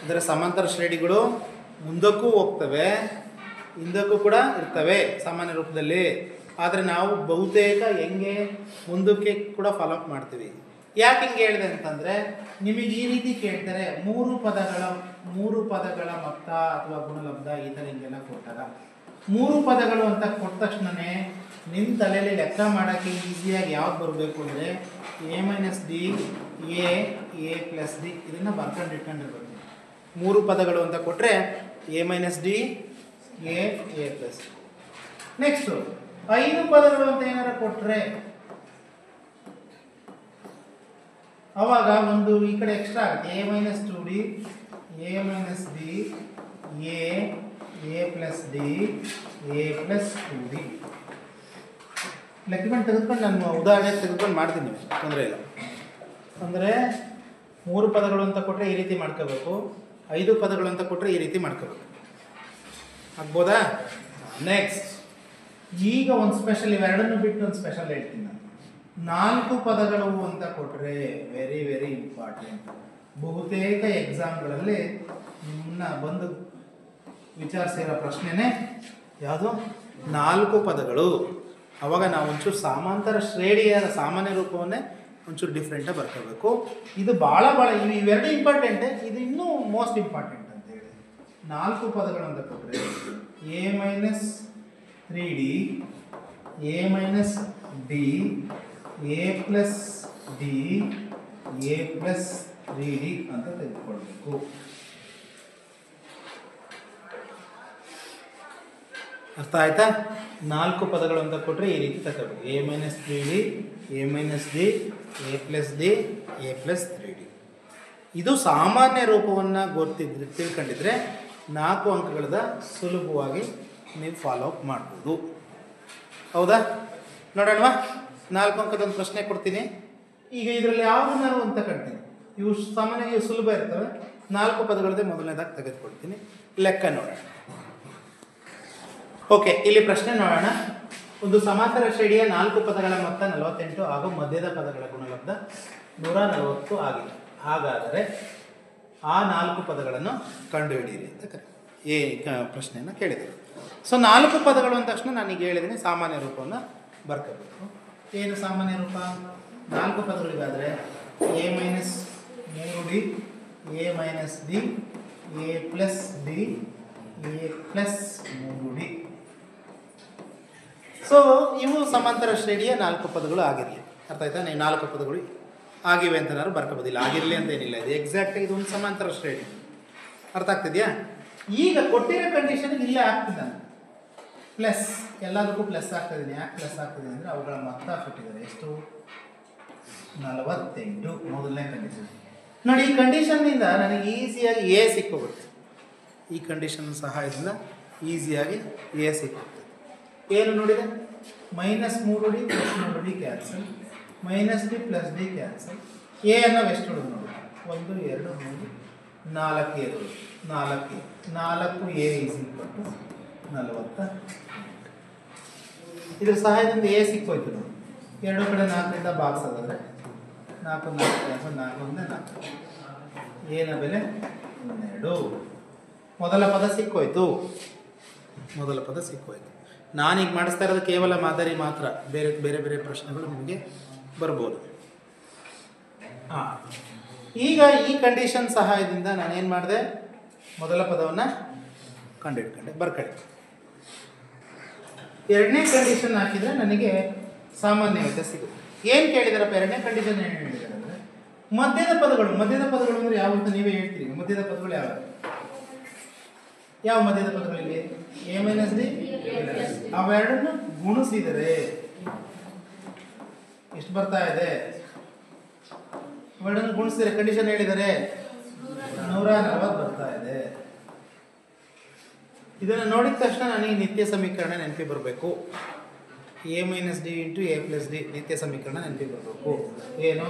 ಇದರ ಸಮಾಂತರ ಶ್ರೇಣಿಗಳು ಮುಂದಕ್ಕೂ ಹೋಗ್ತವೆ, ಹಿಂದಕ್ಕೂ ಕೂಡ ಇರ್ತವೆ ಸಾಮಾನ್ಯ ರೂಪದಲ್ಲಿ. ಆದರೆ ನಾವು ಬಹುತೇಕ ಹೆಂಗೆ ಮುಂದಕ್ಕೆ ಕೂಡ ಫಾಲೋ ಅಪ್ ಮಾಡ್ತೀವಿ. ಯಾಕೆ ಹಿಂಗೆ ಹೇಳಿದೆ ಅಂತಂದರೆ, ನಿಮಗೆ ಈ ರೀತಿ ಕೇಳ್ತಾರೆ ಮೂರು ಪದಗಳ ಮೊತ್ತ ಅಥವಾ ಗುಣಲಬ್ಧ ಈ ಥರ ಹಿಂಗೆಲ್ಲ ಕೊಟ್ಟಾಗ, ಮೂರು ಪದಗಳು ಅಂತ ಕೊಟ್ಟ ತಕ್ಷಣವೇ ನಿಮ್ಮ ತಲೆಯಲ್ಲಿ ಲೆಕ್ಕ ಮಾಡೋಕ್ಕೆ ಈಸಿಯಾಗಿ ಯಾವ್ದು ಬರಬೇಕು ಅಂದರೆ A minus d a plus D ಇದನ್ನು ಬರ್ಕೊಂಡು ಇಟ್ಕೊಂಡಿರ್ಬೇಕು. ಮೂರು ಪದಗಳು ಅಂತ ಕೊಟ್ಟರೆ A minus d a plus. Next 5 ಪದಗಳು ಅಂತ ಏನಾರು ಕೊಟ್ಟರೆ ಅವಾಗ ಒಂದು ಈ ಕಡೆ ಎಕ್ಸ್ಟ್ರಾ ಆಗುತ್ತೆ. A minus 2d A minus d a plus d a plus 2d ಲೆಕ್ಕವನ್ನು ತೆಗೆದುಕೊಂಡು ನಾನು ಉದಾಹರಣೆ ತೆಗೆದುಕೊಂಡು ಮಾಡ್ತೀನಿ, ತೊಂದರೆ ಇಲ್ಲ. ಅಂದರೆ 3 ಪದಗಳು ಅಂತ ಕೊಟ್ಟರೆ ಈ ರೀತಿ ಮಾಡ್ಕೋಬೇಕು, 5 ಪದಗಳು ಅಂತ ಕೊಟ್ಟರೆ ಈ ರೀತಿ ಮಾಡ್ಕೋಬೇಕು. ಆಗ್ಬೋದಾ? ನೆಕ್ಸ್ಟ್ ಈಗ ಒಂದು ಸ್ಪೆಷಲ್, ಇವೆರಡನ್ನು ಬಿಟ್ಟು ಒಂದು ಸ್ಪೆಷಲ್ ಹೇಳ್ತೀನಿ ನಾನು. 4 ಪದಗಳು ಅಂತ ಕೊಟ್ಟರೆ ವೆರಿ ವೆರಿ ಇಂಪಾರ್ಟೆಂಟ್. ಬಹುತೇಕ ಎಕ್ಸಾಮ್ಗಳಲ್ಲಿ ನಿಮ್ಮನ್ನ ಬಂದು ವಿಚಾರಿಸಿರೋ ಪ್ರಶ್ನೆನೇ ಯಾವುದು? 4 ಪದಗಳು. ಅವಾಗ ನಾವು ಒಂಚೂರು ಸಮಾಂತರ ಶ್ರೇಣಿಯ ಸಾಮಾನ್ಯ ರೂಪವನ್ನೇ ಒಂಚೂರು ಡಿಫ್ರೆಂಟಾಗಿ ಬರ್ಕೋಬೇಕು. ಇದು ಭಾಳ ಇವೆರಡು ಇಂಪಾರ್ಟೆಂಟೇ, ಇದು ಇನ್ನೂ ಮೋಸ್ಟ್ ಇಂಪಾರ್ಟೆಂಟ್ ಅಂತ ಹೇಳಿ. 4 ಪದಗಳು ಅಂತ ಕೊಟ್ಟರೆ A minus 3d a minus d a plus d a plus 3d ಅಂತ ತೆಗೆದುಕೊಳ್ಬೇಕು. ಅರ್ಥ ಆಯ್ತಾ? 4 ಪದಗಳು ಅಂತ ಕೊಟ್ಟರೆ ಈ ರೀತಿ ತಗೋಬೇಕು. A minus 3d a minus d a plus d a plus 3d. ಇದು ಸಾಮಾನ್ಯ ರೂಪವನ್ನು ತಿಳ್ಕೊಂಡಿದ್ರೆ 4 ಅಂಕಗಳದ ಸುಲಭವಾಗಿ ನೀವು ಫಾಲೋ ಅಪ್ ಮಾಡ್ಬೋದು. ಹೌದಾ? ನೋಡೋಣವಾ? 4 ಅಂಕದೊಂದು ಪ್ರಶ್ನೆ ಕೊಡ್ತೀನಿ. ಈಗ ಇದರಲ್ಲಿ ಯಾವುದನ್ನಾರು ಅಂತ ಕಟ್ತೀನಿ. ಇವು ಸಾಮಾನ್ಯವಾಗಿ ಸುಲಭ ಇರ್ತವೆ. 4 ಪದಗಳದ್ದೇ ಮೊದಲನೇದಾಗಿ ತೆಗೆದುಕೊಳ್ತೀನಿ. ಲೆಕ್ಕ ನೋಡೋಣ. ಓಕೆ, ಇಲ್ಲಿ ಪ್ರಶ್ನೆ ನೋಡೋಣ. ಒಂದು ಸಮಾಂತರ ಶ್ರೇಣಿಯ 4 ಪದಗಳ ಮೊತ್ತ 48 ಹಾಗೂ ಮಧ್ಯದ ಪದಗಳ ಗುಣಲಬ್ಧ 140 ಆಗಿದೆ. ಹಾಗಾದರೆ ಆ 4 ಪದಗಳನ್ನು ಕಂಡುಹಿಡಿಯಿರಿ ಅಂತ ಪ್ರಶ್ನೆಯನ್ನು ಕೇಳಿದರು. ಸೊ 4 ಪದಗಳು ಅಂದ ತಕ್ಷಣ ನಾನೀಗ ಹೇಳಿದ್ದೀನಿ ಸಾಮಾನ್ಯ ರೂಪವನ್ನು ಬರ್ಕೋಬೇಕು. ಏನು ಸಾಮಾನ್ಯ ರೂಪ? 4 ಪದಗಳಿಗಾದರೆ a minus 3d a minus d a plus d a plus 3d. So ಇವು ಸಮಾಂತರ ಶ್ರೇಣಿಯ 4 ಪದಗಳು ಆಗಿರಲಿ. ಅರ್ಥ ಆಯ್ತಾ? ನೀವು 4 ಪದಗಳು ಆಗಿವೆ ಅಂತ ನಾನು ಬರ್ಕೋಬೋದಿಲ್ಲ, ಆಗಿರಲಿ ಅಂತ ಏನಿಲ್ಲ. ಇದು ಎಕ್ಸಾಕ್ಟಾಗಿ ಇದು ಒಂದು ಸಮಾಂತರ ಶ್ರೇಣಿ. ಅರ್ಥ ಆಗ್ತಿದೆಯಾ? ಈಗ ಕೊಟ್ಟಿರೋ ಕಂಡೀಷನ್ಗೆ ಇಲ್ಲೇ ಆಗ್ತಿದ್ದ ಪ್ಲಸ್, ಎಲ್ಲದಕ್ಕೂ ಪ್ಲಸ್ ಆಗ್ತಾಯಿದ್ದೀನಿ. ಯಾಕೆ ಪ್ಲಸ್ ಆಗ್ತಿದೆ ಅಂದರೆ ಅವುಗಳ ಮೊತ್ತ ಕೊಟ್ಟಿದ್ದಾರೆ. ಎಷ್ಟು? 48 ಮೊದಲನೇ ಕಂಡೀಷನ್. ನೋಡಿ, ಈ ಕಂಡೀಷನ್ನಿಂದ ನನಗೆ ಈಸಿಯಾಗಿ ಎ ಸಿಕ್ಕೋಗುತ್ತೆ. ಈ ಕಂಡೀಷನ್ ಸಹಾಯದಿಂದ ಈಸಿಯಾಗಿ ಎ ಸಿಕ್ಕೋಗುತ್ತೆ. ಏನು ನೋಡಿದೆ? Minus 3d plus 3d cancel, minus d plus d cancel. A ಅನ್ನೋ ಎಷ್ಟು ಹೊಡೆದು ನೋಡಿ? 1 2 3 4 a 4 a is equal to 48. ಇದ್ರ ಸಹಾಯದಿಂದ ಎ ಸಿಕ್ಕೋಯ್ತು ನೋಡಿ. 2 ಕಡೆ 4ರಿಂದ ಬಾಗಿಸೋದಾದರೆ 4 4 4 4 ಎನ ಬೆಲೆ 12. ಮೊದಲ ಪದ ಸಿಕ್ಕೋಯ್ತು. ನಾನೀಗ ಮಾಡಿಸ್ತಾ ಇರೋದು ಕೇವಲ ಮಾದರಿ ಮಾತ್ರ. ಬೇರೆ ಬೇರೆ ಪ್ರಶ್ನೆಗಳು ನಿಮಗೆ ಬರ್ಬೋದು. ಈಗ ಈ ಕಂಡೀಷನ್ ಸಹಾಯದಿಂದ ನಾನೇನು ಮಾಡಿದೆ? ಮೊದಲ ಪದವನ್ನು ಕಂಡುಹಿಡ್ಕೊಂಡೆ, ಬರ್ಕಡೆ. ಎರಡನೇ ಕಂಡೀಷನ್ ಹಾಕಿದರೆ ನನಗೆ ಸಾಮಾನ್ಯತೆ ಸಿಗುತ್ತೆ. ಏನು ಕೇಳಿದಾರಪ್ಪ? ಎರಡನೇ ಕಂಡೀಷನ್ ಏನು ಹೇಳಿದ್ದಾರೆ ಅಂದರೆ ಮಧ್ಯದ ಪದಗಳು ಅಂದರೆ ಯಾವ ಅಂತ ನೀವೇ ಹೇಳ್ತೀರಿ. ಮಧ್ಯದ ಪದಗಳು ಯಾವ ಮಧ್ಯದ ಪದಗಳಿಗೆ? A minus D. ಅವೆರಡನ್ನು ಗುಣಿಸಿದರೆ ಎಷ್ಟು ಬರ್ತಾ ಇದೆ? ಅವೆರಡನ್ನು ಗುಣಿಸಿದರೆ ಕಂಡೀಷನ್ ಹೇಳಿದರೆ 140 ಬರ್ತಾ ಇದೆ. ಇದನ್ನು ನೋಡಿದ ತಕ್ಷಣ ನನಗೆ ನಿತ್ಯ ಸಮೀಕರಣ ನೆನಪಿ ಬರಬೇಕು. A minus d into a plus d ನಿತ್ಯ ಸಮೀಕರಣ ನೆನಪಿ ಬರಬೇಕು. ಏನು?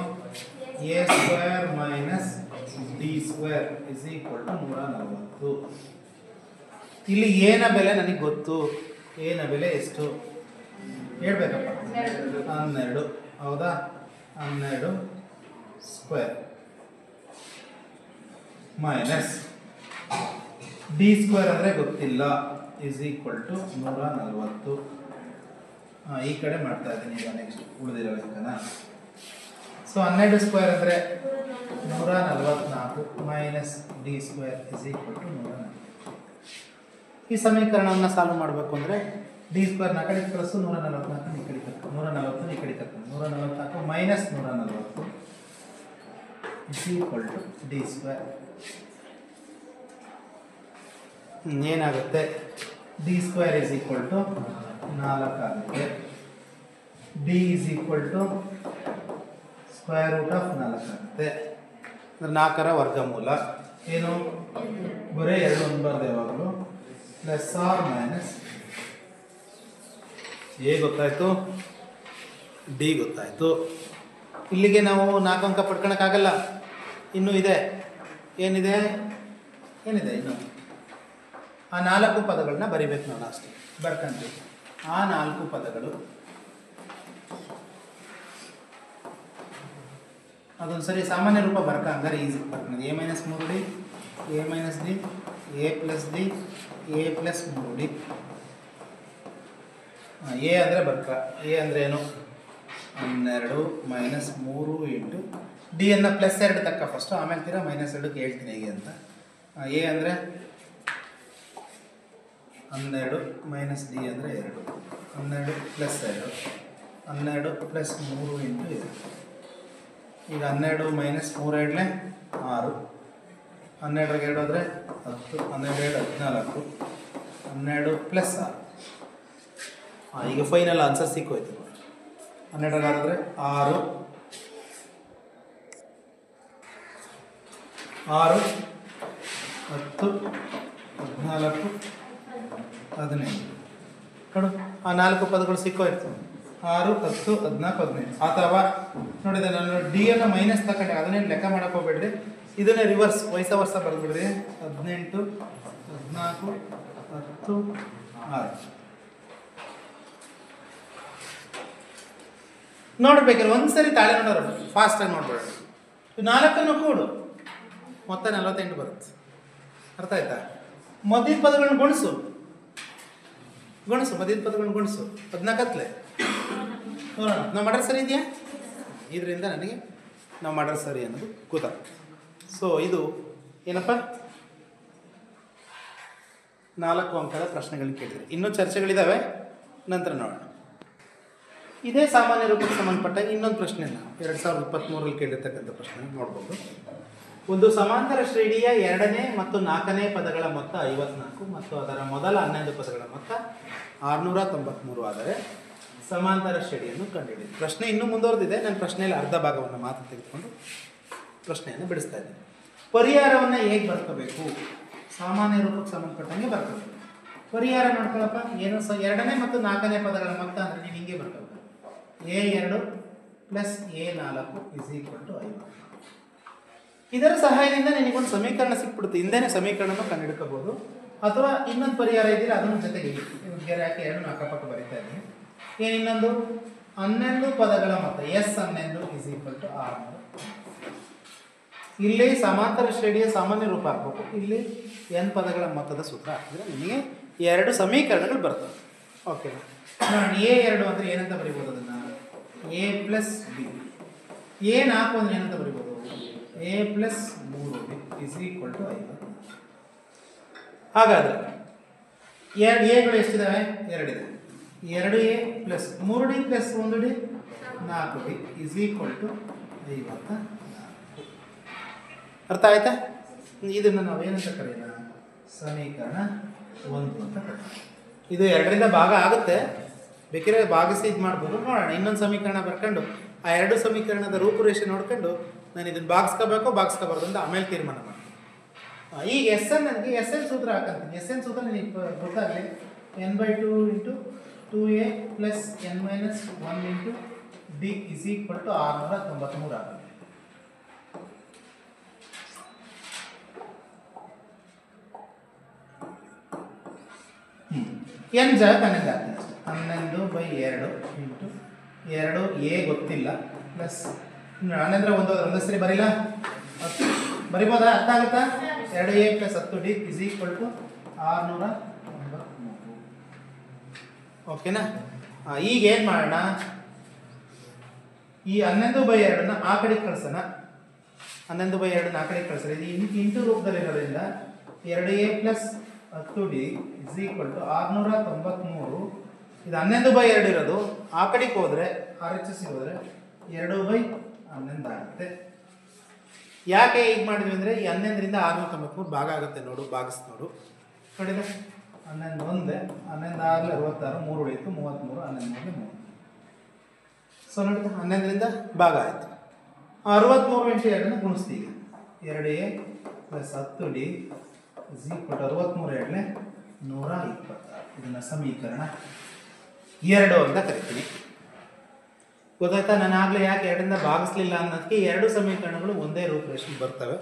A square minus d square is equal to 140. ಇಲ್ಲಿ ಎನ ಬೆಲೆ ನನಗೆ ಗೊತ್ತು. ಎನ ಬೆಲೆ ಎಷ್ಟು? ಹೇಳ್ಬೇಕಪ್ಪ 12 ಹೌದಾ 12 ಸ್ಕ್ವೇರ್ ಮೈನಸ್ ಡಿ ಸ್ಕ್ವೇರ್ ಅಂದರೆ ಗೊತ್ತಿಲ್ಲ ಈಸ್ ಈಕ್ವಲ್ ಟು 140. ಈ ಕಡೆ ಮಾಡ್ತಾ ಇದ್ದೀನಿ ಈಗ ನೆಕ್ಸ್ಟ್ ಉಳಿದಿರೋ ಲೆಕ್ಕನ. ಸೊ 12 ಸ್ಕ್ವೇರ್ ಅಂದರೆ 144 minus d square is equal to 140. ಈ ಸಮೀಕರಣವನ್ನು ಸಾಲ್ವ್ ಮಾಡಬೇಕು ಅಂದರೆ ಡಿ ಸ್ಕ್ವೇರ್ ನ ಕಡೆ ಪ್ಲಸ್ 144 ಈ ಕಡೆ ತಕ್ಕ 140 ಈ ಕಡೆ ತಕ್ಕ 144 minus 140 is equal to d square. ಏನಾಗುತ್ತೆ d square is equal to 4 ಆಗುತ್ತೆ. D is equal to square root of 4 ಆಗುತ್ತೆ. 4ರ ವರ್ಗಮೂಲ ಏನು ಬರೀ 2 ಅನ್ಬಾರ್ದು ಯಾವಾಗಲೂ ಪ್ಲಸ್ ಆರ್ ಮೈನಸ್ ಎ ಗೊತ್ತಾಯಿತು ಡಿ ಗೊತ್ತಾಯಿತು. ಇಲ್ಲಿಗೆ ನಾವು 4 ಅಂಕ ಪಡ್ಕೊಳಕ್ಕಾಗಲ್ಲ, ಇನ್ನೂ ಇದೆ. ಏನಿದೆ ಇನ್ನು ಆ 4 ಪದಗಳನ್ನ ಬರಿಬೇಕು ನಾವು ಲಾಸ್ಟ್ ಬರ್ಕೊಂತೀವಿ. ಆ 4 ಪದಗಳು ಅದೊಂದು ಸರಿ ಸಾಮಾನ್ಯ ರೂಪ ಬರ್ಕ ಹಂಗಾರೆ ಈಸಿ ಬರ್ಕೊಂಡು ಎ ಮೈನಸ್ 3ಡಿ a minus d a plus d a plus 3ಡಿ. ಎ ಅಂದರೆ ಬರ್ಕ ಎ ಅಂದರೆ ಏನು 12 ಮೈನಸ್ 3 ಇಂಟು ಡಿ ಅನ್ನು ಪ್ಲಸ್ 2 ತಕ್ಕ ಫಸ್ಟು, ಆಮೇಲೆ ತೀರಾ ಮೈನಸ್ 2ಕ್ಕೆ ಹೇಳ್ತೀನಿ ಹೇಗೆ ಅಂತ. ಎ ಅಂದರೆ 12 ಮೈನಸ್ ಡಿ ಅಂದರೆ 2 12 ಪ್ಲಸ್ 2 12 ಪ್ಲಸ್ 3 ಇಂಟು 2. ಈಗ 12 ಮೈನಸ್ 3 2 6 12ಗೆ 2 ಆದರೆ 10 12 14 12 ಪ್ಲಸ್ 6. ಈಗ ಫೈನಲ್ ಆನ್ಸರ್ ಸಿಕ್ಕೋಯ್ತು. 12ಗೆ ಆದರೆ 6 10 14 15 ನೋಡು ಆ 4 ಪದಗಳು ಸಿಕ್ಕೋಯ್ತು. 6 10 14 15. ಅಥವಾ ನೋಡಿದೆ ನಾನು ಡಿ ಅನ್ನು ಮೈನಸ್ ತಗೊಂಡೆ, ಅದನ್ನೇನು ಲೆಕ್ಕ ಮಾಡಕ್ಕೆ ಹೋಗ್ಬೇಡ್ರಿ, ಇದನ್ನೇ ರಿವರ್ಸ್ ವಯಸ್ಸ ವರ್ಷ ಬರೆದ್ಬಿಡ್ರಿ. 18 14 10 6 ನೋಡ್ಬೇಕಾದ್ರೆ ಒಂದ್ಸರಿ ತಾಳೆ ನೋಡೋರು ಫಾಸ್ಟಾಗಿ ನೋಡ್ಬೇಡ. 4 ಕೂಡು ಮೊತ್ತ 48 ಬರುತ್ತೆ. ಅರ್ಥ ಆಯ್ತಾ? ಮಧ್ಯದ ಪದಗಳನ್ನ ಗುಣಿಸು ಮಧ್ಯದ ಪದಗಳನ್ನ ಗುಣಿಸು 14 ನೋಡೋಣ ನಾವು ಮಾಡೋದು ಸರಿ ಇದೆಯಾ. ಇದರಿಂದ ನನಗೆ ನಾವು ಮಾಡೋದು ಸರಿ ಅನ್ನೋದು ಗೊತ್ತಾಗುತ್ತೆ. ಸೊ ಇದು ಏನಪ್ಪ 4 ಅಂಕದ ಪ್ರಶ್ನೆಗಳನ್ನ ಕೇಳಿದರೆ ಇನ್ನೂ ಚರ್ಚೆಗಳಿದ್ದಾವೆ, ನಂತರ ನೋಡೋಣ. ಇದೇ ಸಾಮಾನ್ಯ ರೂಪಕ್ಕೆ ಸಂಬಂಧಪಟ್ಟಾಗ ಇನ್ನೊಂದು ಪ್ರಶ್ನೆ 2023ರಲ್ಲಿ ಕೇಳಿರ್ತಕ್ಕಂಥ ಪ್ರಶ್ನೆ ನೋಡ್ಬೋದು. ಒಂದು ಸಮಾಂತರ ಶ್ರೇಣಿಯ 2ನೇ ಮತ್ತು 4ನೇ ಪದಗಳ ಮೊತ್ತ 54 ಮತ್ತು ಅದರ ಮೊದಲ 11 ಪದಗಳ ಮೊತ್ತ 693 ಆದರೆ ಸಮಾಂತರ ಶ್ರೇಣಿಯನ್ನು ಕಂಡುಹಿಡಿಯಿರಿ. ಪ್ರಶ್ನೆ ಇನ್ನೂ ಮುಂದುವರೆದಿದೆ. ನಾನು ಪ್ರಶ್ನೆಯಲ್ಲಿ ಅರ್ಧ ಭಾಗವನ್ನು ಮಾತ್ರ ತೆಗೆದುಕೊಂಡು ಪ್ರಶ್ನೆಯನ್ನು ಬಿಡಿಸ್ತಾ ಇದ್ದೀನಿ. ಪರಿಹಾರವನ್ನು ಹೇಗೆ ಬರ್ಕೋಬೇಕು? ಸಾಮಾನ್ಯ ರೂಪಕ್ಕೆ ಸಂಬಂಧಪಟ್ಟಂಗೆ ಬರ್ಕೋಬೇಕು. ಪರಿಹಾರ ಮಾಡ್ಕೊಳ್ಳಪ್ಪ. ಏನು 2ನೇ ಮತ್ತು 4ನೇ ಪದಗಳ ಮೊತ್ತ ಅಂದರೆ ನೀನು ಹಿಂಗೆ ಬರ್ಕೋಬೇಕು. A2 plus A4 is equal to 50. ಇದರ ಸಹಾಯದಿಂದ ನಿನಗೊಂದು ಸಮೀಕರಣ ಸಿಕ್ಬಿಡುತ್ತೆ. ಹಿಂದೆನೇ ಸಮೀಕರಣನೂ ಕಂಡುಹಿಡ್ಕೋಬೋದು. ಅಥವಾ ಇನ್ನೊಂದು ಪರಿಹಾರ ಇದ್ದರೆ ಅದನ್ನು ಜೊತೆಗೆ ಗೆರೆ ಹಾಕಿ 2 ಅಕ್ಕಪಕ್ಕ ಬರೀತಾ ಇದ್ದೀನಿ. ಏನು ಇನ್ನೊಂದು 11 ಪದಗಳ ಮೊತ್ತ S11 ಇಸ್ ಈಕ್ವಲ್ ಟು 600. ಇಲ್ಲಿ ಸಮಾಂತರ ಶ್ರೇಣಿಯ ಸಾಮಾನ್ಯ ರೂಪ ಹಾಕಬೇಕು. ಇಲ್ಲಿ n ಪದಗಳ ಮೊತ್ತದ ಸೂತ್ರ ಹಾಕಿದ್ರೆ ನಿಮಗೆ 2 ಸಮೀಕರಣಗಳು ಬರ್ತವೆ. ಓಕೆ, A2 ಅಂದರೆ ಏನಂತ ಬರಿಬೋದು? ಅದನ್ನು A ಪ್ಲಸ್ ಬಿ. A4 ಅಂದರೆ ಏನಂತ ಬರಿಬೋದು? A plus 3b is equal to 50. ಹಾಗಾದರೆ ಎಗಳು ಎಷ್ಟಿದ್ದಾವೆ? 2 ಇದೆ. 2a plus 3d plus 1d 4d is equal to 54. ಅರ್ಥ ಆಯ್ತಾ? ಇದನ್ನು ನಾವು ಏನಂತ ಕರೆಯೋಣ? ಸಮೀಕರಣ 1 ಅಂತ ಕರೀತೀವಿ. ಇದು 2ರಿಂದ ಭಾಗ ಆಗುತ್ತೆ, ಬೇಕಿದ್ರೆ ಭಾಗಿಸಿ ಇದು ಮಾಡ್ಬೋದು. ನೋಡೋಣ, ಇನ್ನೊಂದು ಸಮೀಕರಣ ಬರ್ಕೊಂಡು ಆ 2 ಸಮೀಕರಣದ ರೂಪುರೇಷೆ ನೋಡ್ಕೊಂಡು ನಾನು ಇದನ್ನು ಭಾಗಿಸ್ಕೋಬಾರ್ದು ಅಂತ ಆಮೇಲೆ ತೀರ್ಮಾನ ಮಾಡ್ತೀನಿ. ಈಗ ನನಗೆ ಎಸ್ ಎನ್ ಸೂತ್ರ ಹಾಕಂತೀನಿ. ಎಸ್ ಎನ್ ಸೂತ್ರ ನಿನಗೆ ಗೊತ್ತಾಗಲಿ. n/2 into 2a plus n-1 into d is equal to 693 ಆಗುತ್ತೆ. n ಜಾಗ 11 ಆಗ್ತೀನಿ ಅಷ್ಟೇ. 11/2 2 ಎ ಗೊತ್ತಿಲ್ಲ ಪ್ಲಸ್ ನಾನೆಂದ್ರೆ ಒಂದೇ ಸರಿ ಬರೀಲ್ಲ ಬರಿಬೋದಾ? ಅರ್ಥ ಆಗುತ್ತಾ? 2a plus 10d is equal to 693. ಓಕೆನಾ? ಈಗ ಏನು ಮಾಡೋಣ, ಈ 11/2 ಆ ಕಡೆಗೆ ಕಳ್ಸೋಣ. 11/2 ಆ ಕಡೆಗೆ ಕಳ್ಸೋಣ. ಇದು ಇಂಟು ರೂಪದಲ್ಲಿರೋದ್ರಿಂದ 2a plus 10d is equal to 693. ಇದು 11/2 ಇರೋದು ಆ ಕಡೆಗೆ ಹೋದರೆ RHS ಹೋದರೆ 2/11 ಆಗುತ್ತೆ. ಯಾಕೆ ಹೀಗೆ ಮಾಡಿದ್ವಿ ಅಂದರೆ ಈ 11ರಿಂದ 693 ಭಾಗ ಆಗುತ್ತೆ ನೋಡು, ಭಾಗಿಸ್ ನೋಡು. ನೋಡಿದೆ 11 ಒಂದೇ, 11 6 66, 3 ಉಳಿಯಿತು 33, 11 3. ಸೊ ನೋಡಿ 11ರಿಂದ ಭಾಗ ಆಯಿತು. 63 × 2 ಗುಣಿಸ್ತೀವಿ. 2a plus 10d is equal to 63 2 126. ಇದನ್ನು ಸಮೀಕರಣ 2 ಅಂತ ಕರಿತೀನಿ. ಗೊತ್ತಾಯ್ತಾ? ನಾನು ಆಗಲೇ ಯಾಕೆ 2ರಿಂದ ಭಾಗಿಸ್ಲಿಲ್ಲ ಅನ್ನೋದಕ್ಕೆ 2 ಸಮೀಕರಣಗಳು ಒಂದೇ ರೂಪರೇಷನ್ ಬರ್ತವೆ,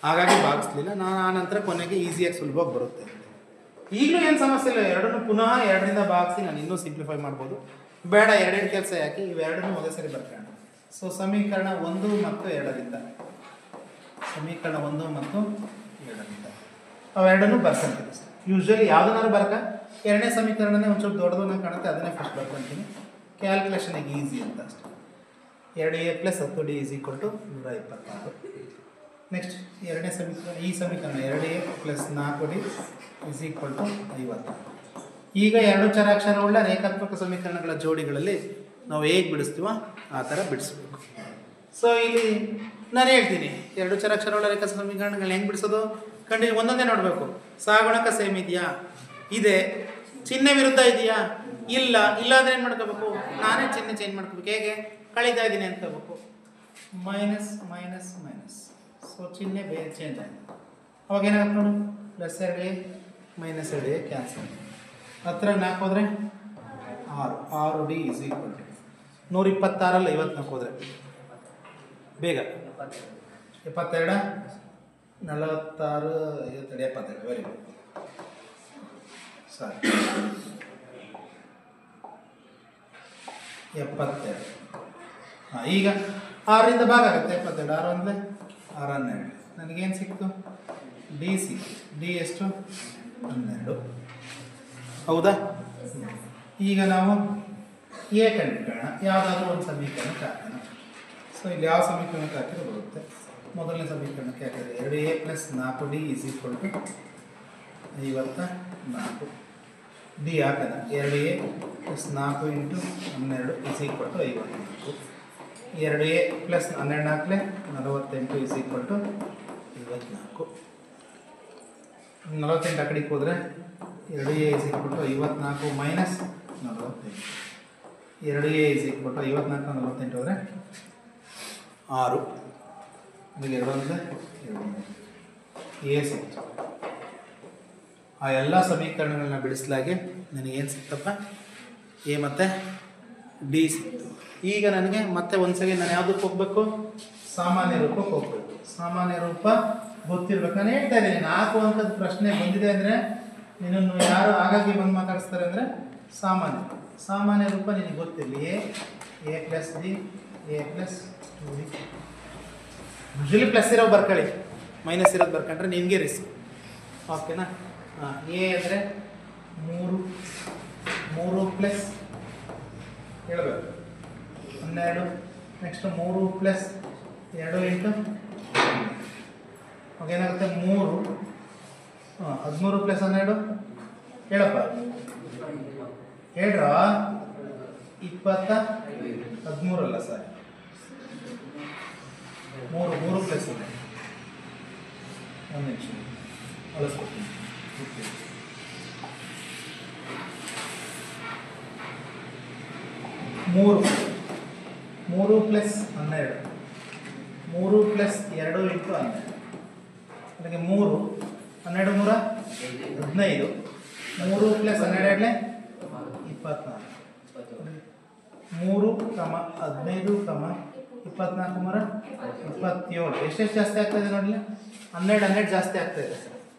ಹಾಗಾಗಿ ಭಾಗಿಸ್ಲಿಲ್ಲ. ನಾನು ಆ ನಂತರ ಕೊನೆಗೆ ಈಸಿಯಾಗಿ ಸುಲಭವಾಗಿ ಬರುತ್ತೆ. ಈಗಲೂ ಏನು ಸಮಸ್ಯೆ ಇಲ್ಲ, ಎರಡನ್ನೂ ಪುನಃ 2ರಿಂದ ಭಾಗಿಸಿ ನಾನು ಇನ್ನೂ ಸಿಂಪ್ಲಿಫೈ ಮಾಡ್ಬೋದು. ಬೇಡ, 2 ಕೆಲಸ ಯಾಕೆ, ಇವೆರಡನ್ನೂ ಒಂದೇ ಸರಿ ಬರ್ಕೋಣ. ಸೊ ಸಮೀಕರಣ 1 ಮತ್ತು 2ರಿಂದ, ಸಮೀಕರಣ 1 ಮತ್ತು 2ರಿಂದ ಅವೆರಡನ್ನೂ ಬರ್ಕೊಂತೀನಿ. ಯೂಶ್ವಲಿ ಯಾವುದನ್ನಾರು ಬರ್ಕ, 2ನೇ ಸಮೀಕರಣನೇ ಒಂಚೂರು ದೊಡ್ಡದನ್ನ ಕಾಣುತ್ತೆ, ಅದನ್ನೇ ಫಸ್ಟ್ ಬರ್ಕೊತೀನಿ. ಕ್ಯಾಲ್ಕುಲೇಷನಿಗೆ ಈಸಿ ಅಂತ ಅಷ್ಟೇ. 2a plus 10d is equal to 126. Next 2ನೇ ಸಮೀಕರಣ, ಈ ಸಮೀಕರಣ 2a plus 4d is equal to 56. ಈಗ 2 ಚರಾಕ್ಷರವುಳ್ಳ ರೇಖಾತ್ಮಕ ಸಮೀಕರಣಗಳ ಜೋಡಿಗಳಲ್ಲಿ ನಾವು ಹೇಗೆ ಬಿಡಿಸ್ತೀವೋ ಆ ಥರ ಬಿಡಿಸ್ಬೇಕು. ಸೊ ಇಲ್ಲಿ ನಾನು ಹೇಳ್ತೀನಿ 2 ಚರಾಕ್ಷರವುಳ್ಳ ರೇಖಾ ಸಮೀಕರಣಗಳನ್ನ ಹೆಂಗೆ ಬಿಡಿಸೋದು ಕಂಡು ಒಂದೊಂದೇ ನೋಡಬೇಕು. ಸಹಗುಣಕ ಸೇಮ್ ಇದೆಯಾ, ಇದೆ. ಚಿಹ್ನೆ ವಿರುದ್ಧ ಇದೆಯಾ, ಇಲ್ಲ. ಇಲ್ಲ ಅಂದರೆ ಏನು ಮಾಡ್ಕೋಬೇಕು, ನಾನೇ ಚಿಹ್ನೆ ಚೇಂಜ್ ಮಾಡ್ಕೋಬೇಕು. ಹೇಗೆ, ಕಳೀತಾ ಇದ್ದೀನಿ ಅನ್ಕೋಬೇಕು. ಮೈನಸ್ ಮೈನಸ್ ಮೈನಸ್, ಸೊ ಚಿಹ್ನೆ ಬೇರೆ ಚೇಂಜ್ ಆಗಿದೆ. ಅವಾಗ ಏನಾಗುತ್ತೆ ನೋಡು, plus 2a minus 2a cancel. 10 4 ಹೋದರೆ 6, 6d ಇಸ್ ಈಕ್ವಲ್ ಟು 126 54 ಹೋದರೆ ಬೇಗ 72 46 72 ವೆರಿ ಗುಡ್. ಸಾರಿ 72. ಈಗ 6ರಿಂದ ಭಾಗ ಆಗುತ್ತೆ 72. 6 ಅಂದರೆ 6 12. ನನಗೇನು ಸಿಕ್ತು, ಡಿ ಸಿಕ್ತು. ಡಿ ಎಷ್ಟು, 12. ಹೌದಾ? ಈಗ ನಾವು ಎ ಕಂಡುಕೊಳ್ಳೋಣ. ಯಾವುದಾದ್ರೂ ಒಂದು ಸಮೀಕರಣಕ್ಕೆ ಹಾಕೋಣ. ಸೊ ಇಲ್ಲಿ ಯಾವ ಸಮೀಕರಣಕ್ಕೆ ಹಾಕಿದ್ರೆ ಬರುತ್ತೆ. ಮೊದಲನೇ ಸಮೀಕರಣಕ್ಕೆ ಹಾಕಿದ್ರೆ 2a plus 4d is equal to 54. D ಹಾಕೋಣ. 2a plus 4 into 12 is equal to 54. 2a plus 12 4 48 is equal to 54. 48 ಆ ಕಡೆಗೆ ಹೋದರೆ 2a is equal to 54 minus 48. 2a is equal to 54 48 ಹೋದರೆ 6. ಅದಕ್ಕೆ 2 ಅಂದರೆ 2 ಎ ಸಿಕ್ತು. ಆ ಎಲ್ಲ ಸಮೀಕರಣಗಳನ್ನ ಬಿಡಿಸಲಾಗಿ ನನಗೇನು ಸಿಕ್ತಪ್ಪ, ಎ ಮತ್ತು ಡಿ ಸಿಕ್ತು. ಈಗ ನನಗೆ ಮತ್ತೆ ಒಂದ್ಸರಿ ನಾನು ಯಾವುದಕ್ಕೆ ಹೋಗಬೇಕು, ಸಾಮಾನ್ಯ ರೂಪಕ್ಕೆ ಹೋಗಬೇಕು. ಸಾಮಾನ್ಯ ರೂಪ ಗೊತ್ತಿರ್ಬೇಕು. ನಾನು ಹೇಳ್ತಾ ಇದ್ದೀನಿ, 4 ಅಂಕದ ಪ್ರಶ್ನೆ ಬಂದಿದೆ ಅಂದರೆ ನಿನ್ನನ್ನು ಯಾರು ಹಾಗಾಗಿ ಬಂದು ಮಾತಾಡಿಸ್ತಾರೆ ಅಂದರೆ ಸಾಮಾನ್ಯ ರೂಪ ನಿನಗೆ ಗೊತ್ತಿರಲಿ. A plus d, a plus 2d. Usually plus ಇರೋ ಬರ್ಕೊಳ್ಳಿ, ಮೈನಸ್ ಇರೋದು ಬರ್ಕೊಂಡ್ರೆ ನಿನಗೆ ರಿಸ್ಕ್. ಓಕೆನಾ? ಎ ಅಂದರೆ 3 ಪ್ಲಸ್ ಹೇಳಬೇಕು 12. ನೆಕ್ಸ್ಟ್ 3 ಪ್ಲಸ್ 2 ಇಂಟು ಏನಾಗುತ್ತೆ 3 13 ಪ್ಲಸ್ 12 ಹೇಳಪ್ಪ, ಹೇಳ್ರ 13 ಅಲ್ಲ ಸರ್, 3 ಪ್ಲಸ್ ಇದೆ. ಒಂದು ನಿಮಿಷ ಅಳಿಸ್ಕೊಡ್ತೀನಿ. 3 ಪ್ಲಸ್ 12, 3 ಪ್ಲಸ್ 2 ಇಂಟು 12. ಅದಕ್ಕೆ 3 12 3 15. 3 ಪ್ಲಸ್ 12 24. 3, 15, 24 27. ಎಷ್ಟೆಷ್ಟು ಜಾಸ್ತಿ ಆಗ್ತಾಯಿದೆ ನೋಡಲಿ, 12 ಜಾಸ್ತಿ ಆಗ್ತಾಯಿದೆ.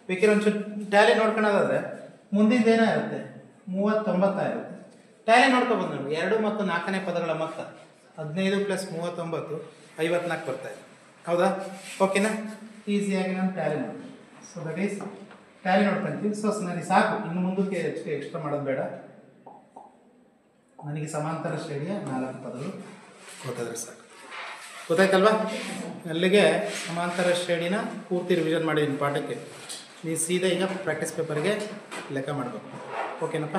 ಬೇಕಿರೋ ಒಂಚೂರು ಟ್ಯಾಲಿ ನೋಡ್ಕೊಳ್ಳೋದಾದ್ರೆ ಮುಂದಿನ ಏನಾಗಿರುತ್ತೆ 39 ಇರುತ್ತೆ. ಟ್ಯಾಲಿ ನೋಡ್ಕೊಬೋದು ನೋಡಿ. 2 ಮತ್ತು 4ನೇ ಪದಗಳ ಮೊತ್ತ 15 + 39 54 ಬರ್ತಾ ಇದೆ. ಹೌದಾ? ಓಕೆನಾ? ಈಸಿಯಾಗಿ ನಾನು ಟ್ಯಾಲಿ ಮಾಡ್ತೀನಿ. ಸೊ ದಟ್ ಈಸ್ ಟ್ಯಾಲಿ ನೋಡ್ಕೊಂತೀವಿ. ಸೊ ನನಗೆ ಸಾಕು, ಇನ್ನು ಮುಂದಕ್ಕೆ ಹೆಚ್ಚಿಗೆ ಎಕ್ಸ್ಟ್ರಾ ಮಾಡೋದು ಬೇಡ. ನನಗೆ ಸಮಾಂತರ ಶ್ರೇಣಿಯ 4 ಪದಗಳು ಗೊತ್ತಾದ್ರೆ ಸಾಕು. ಗೊತ್ತಾಯ್ತಲ್ವಾ? ಅಲ್ಲಿಗೆ ಸಮಾಂತರ ಶ್ರೇಣಿನ ಪೂರ್ತಿ ರಿವಿಷನ್ ಮಾಡಿದ್ದೀನಿ ಪಾಠಕ್ಕೆ. ನೀವು ಸೀದಾ ಈಗ ಪ್ರಾಕ್ಟೀಸ್ ಪೇಪರ್ಗೆ ಲೆಕ್ಕ ಮಾಡಬೇಕು. ಓಕೆನಪ್ಪ?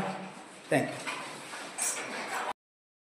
Thank you.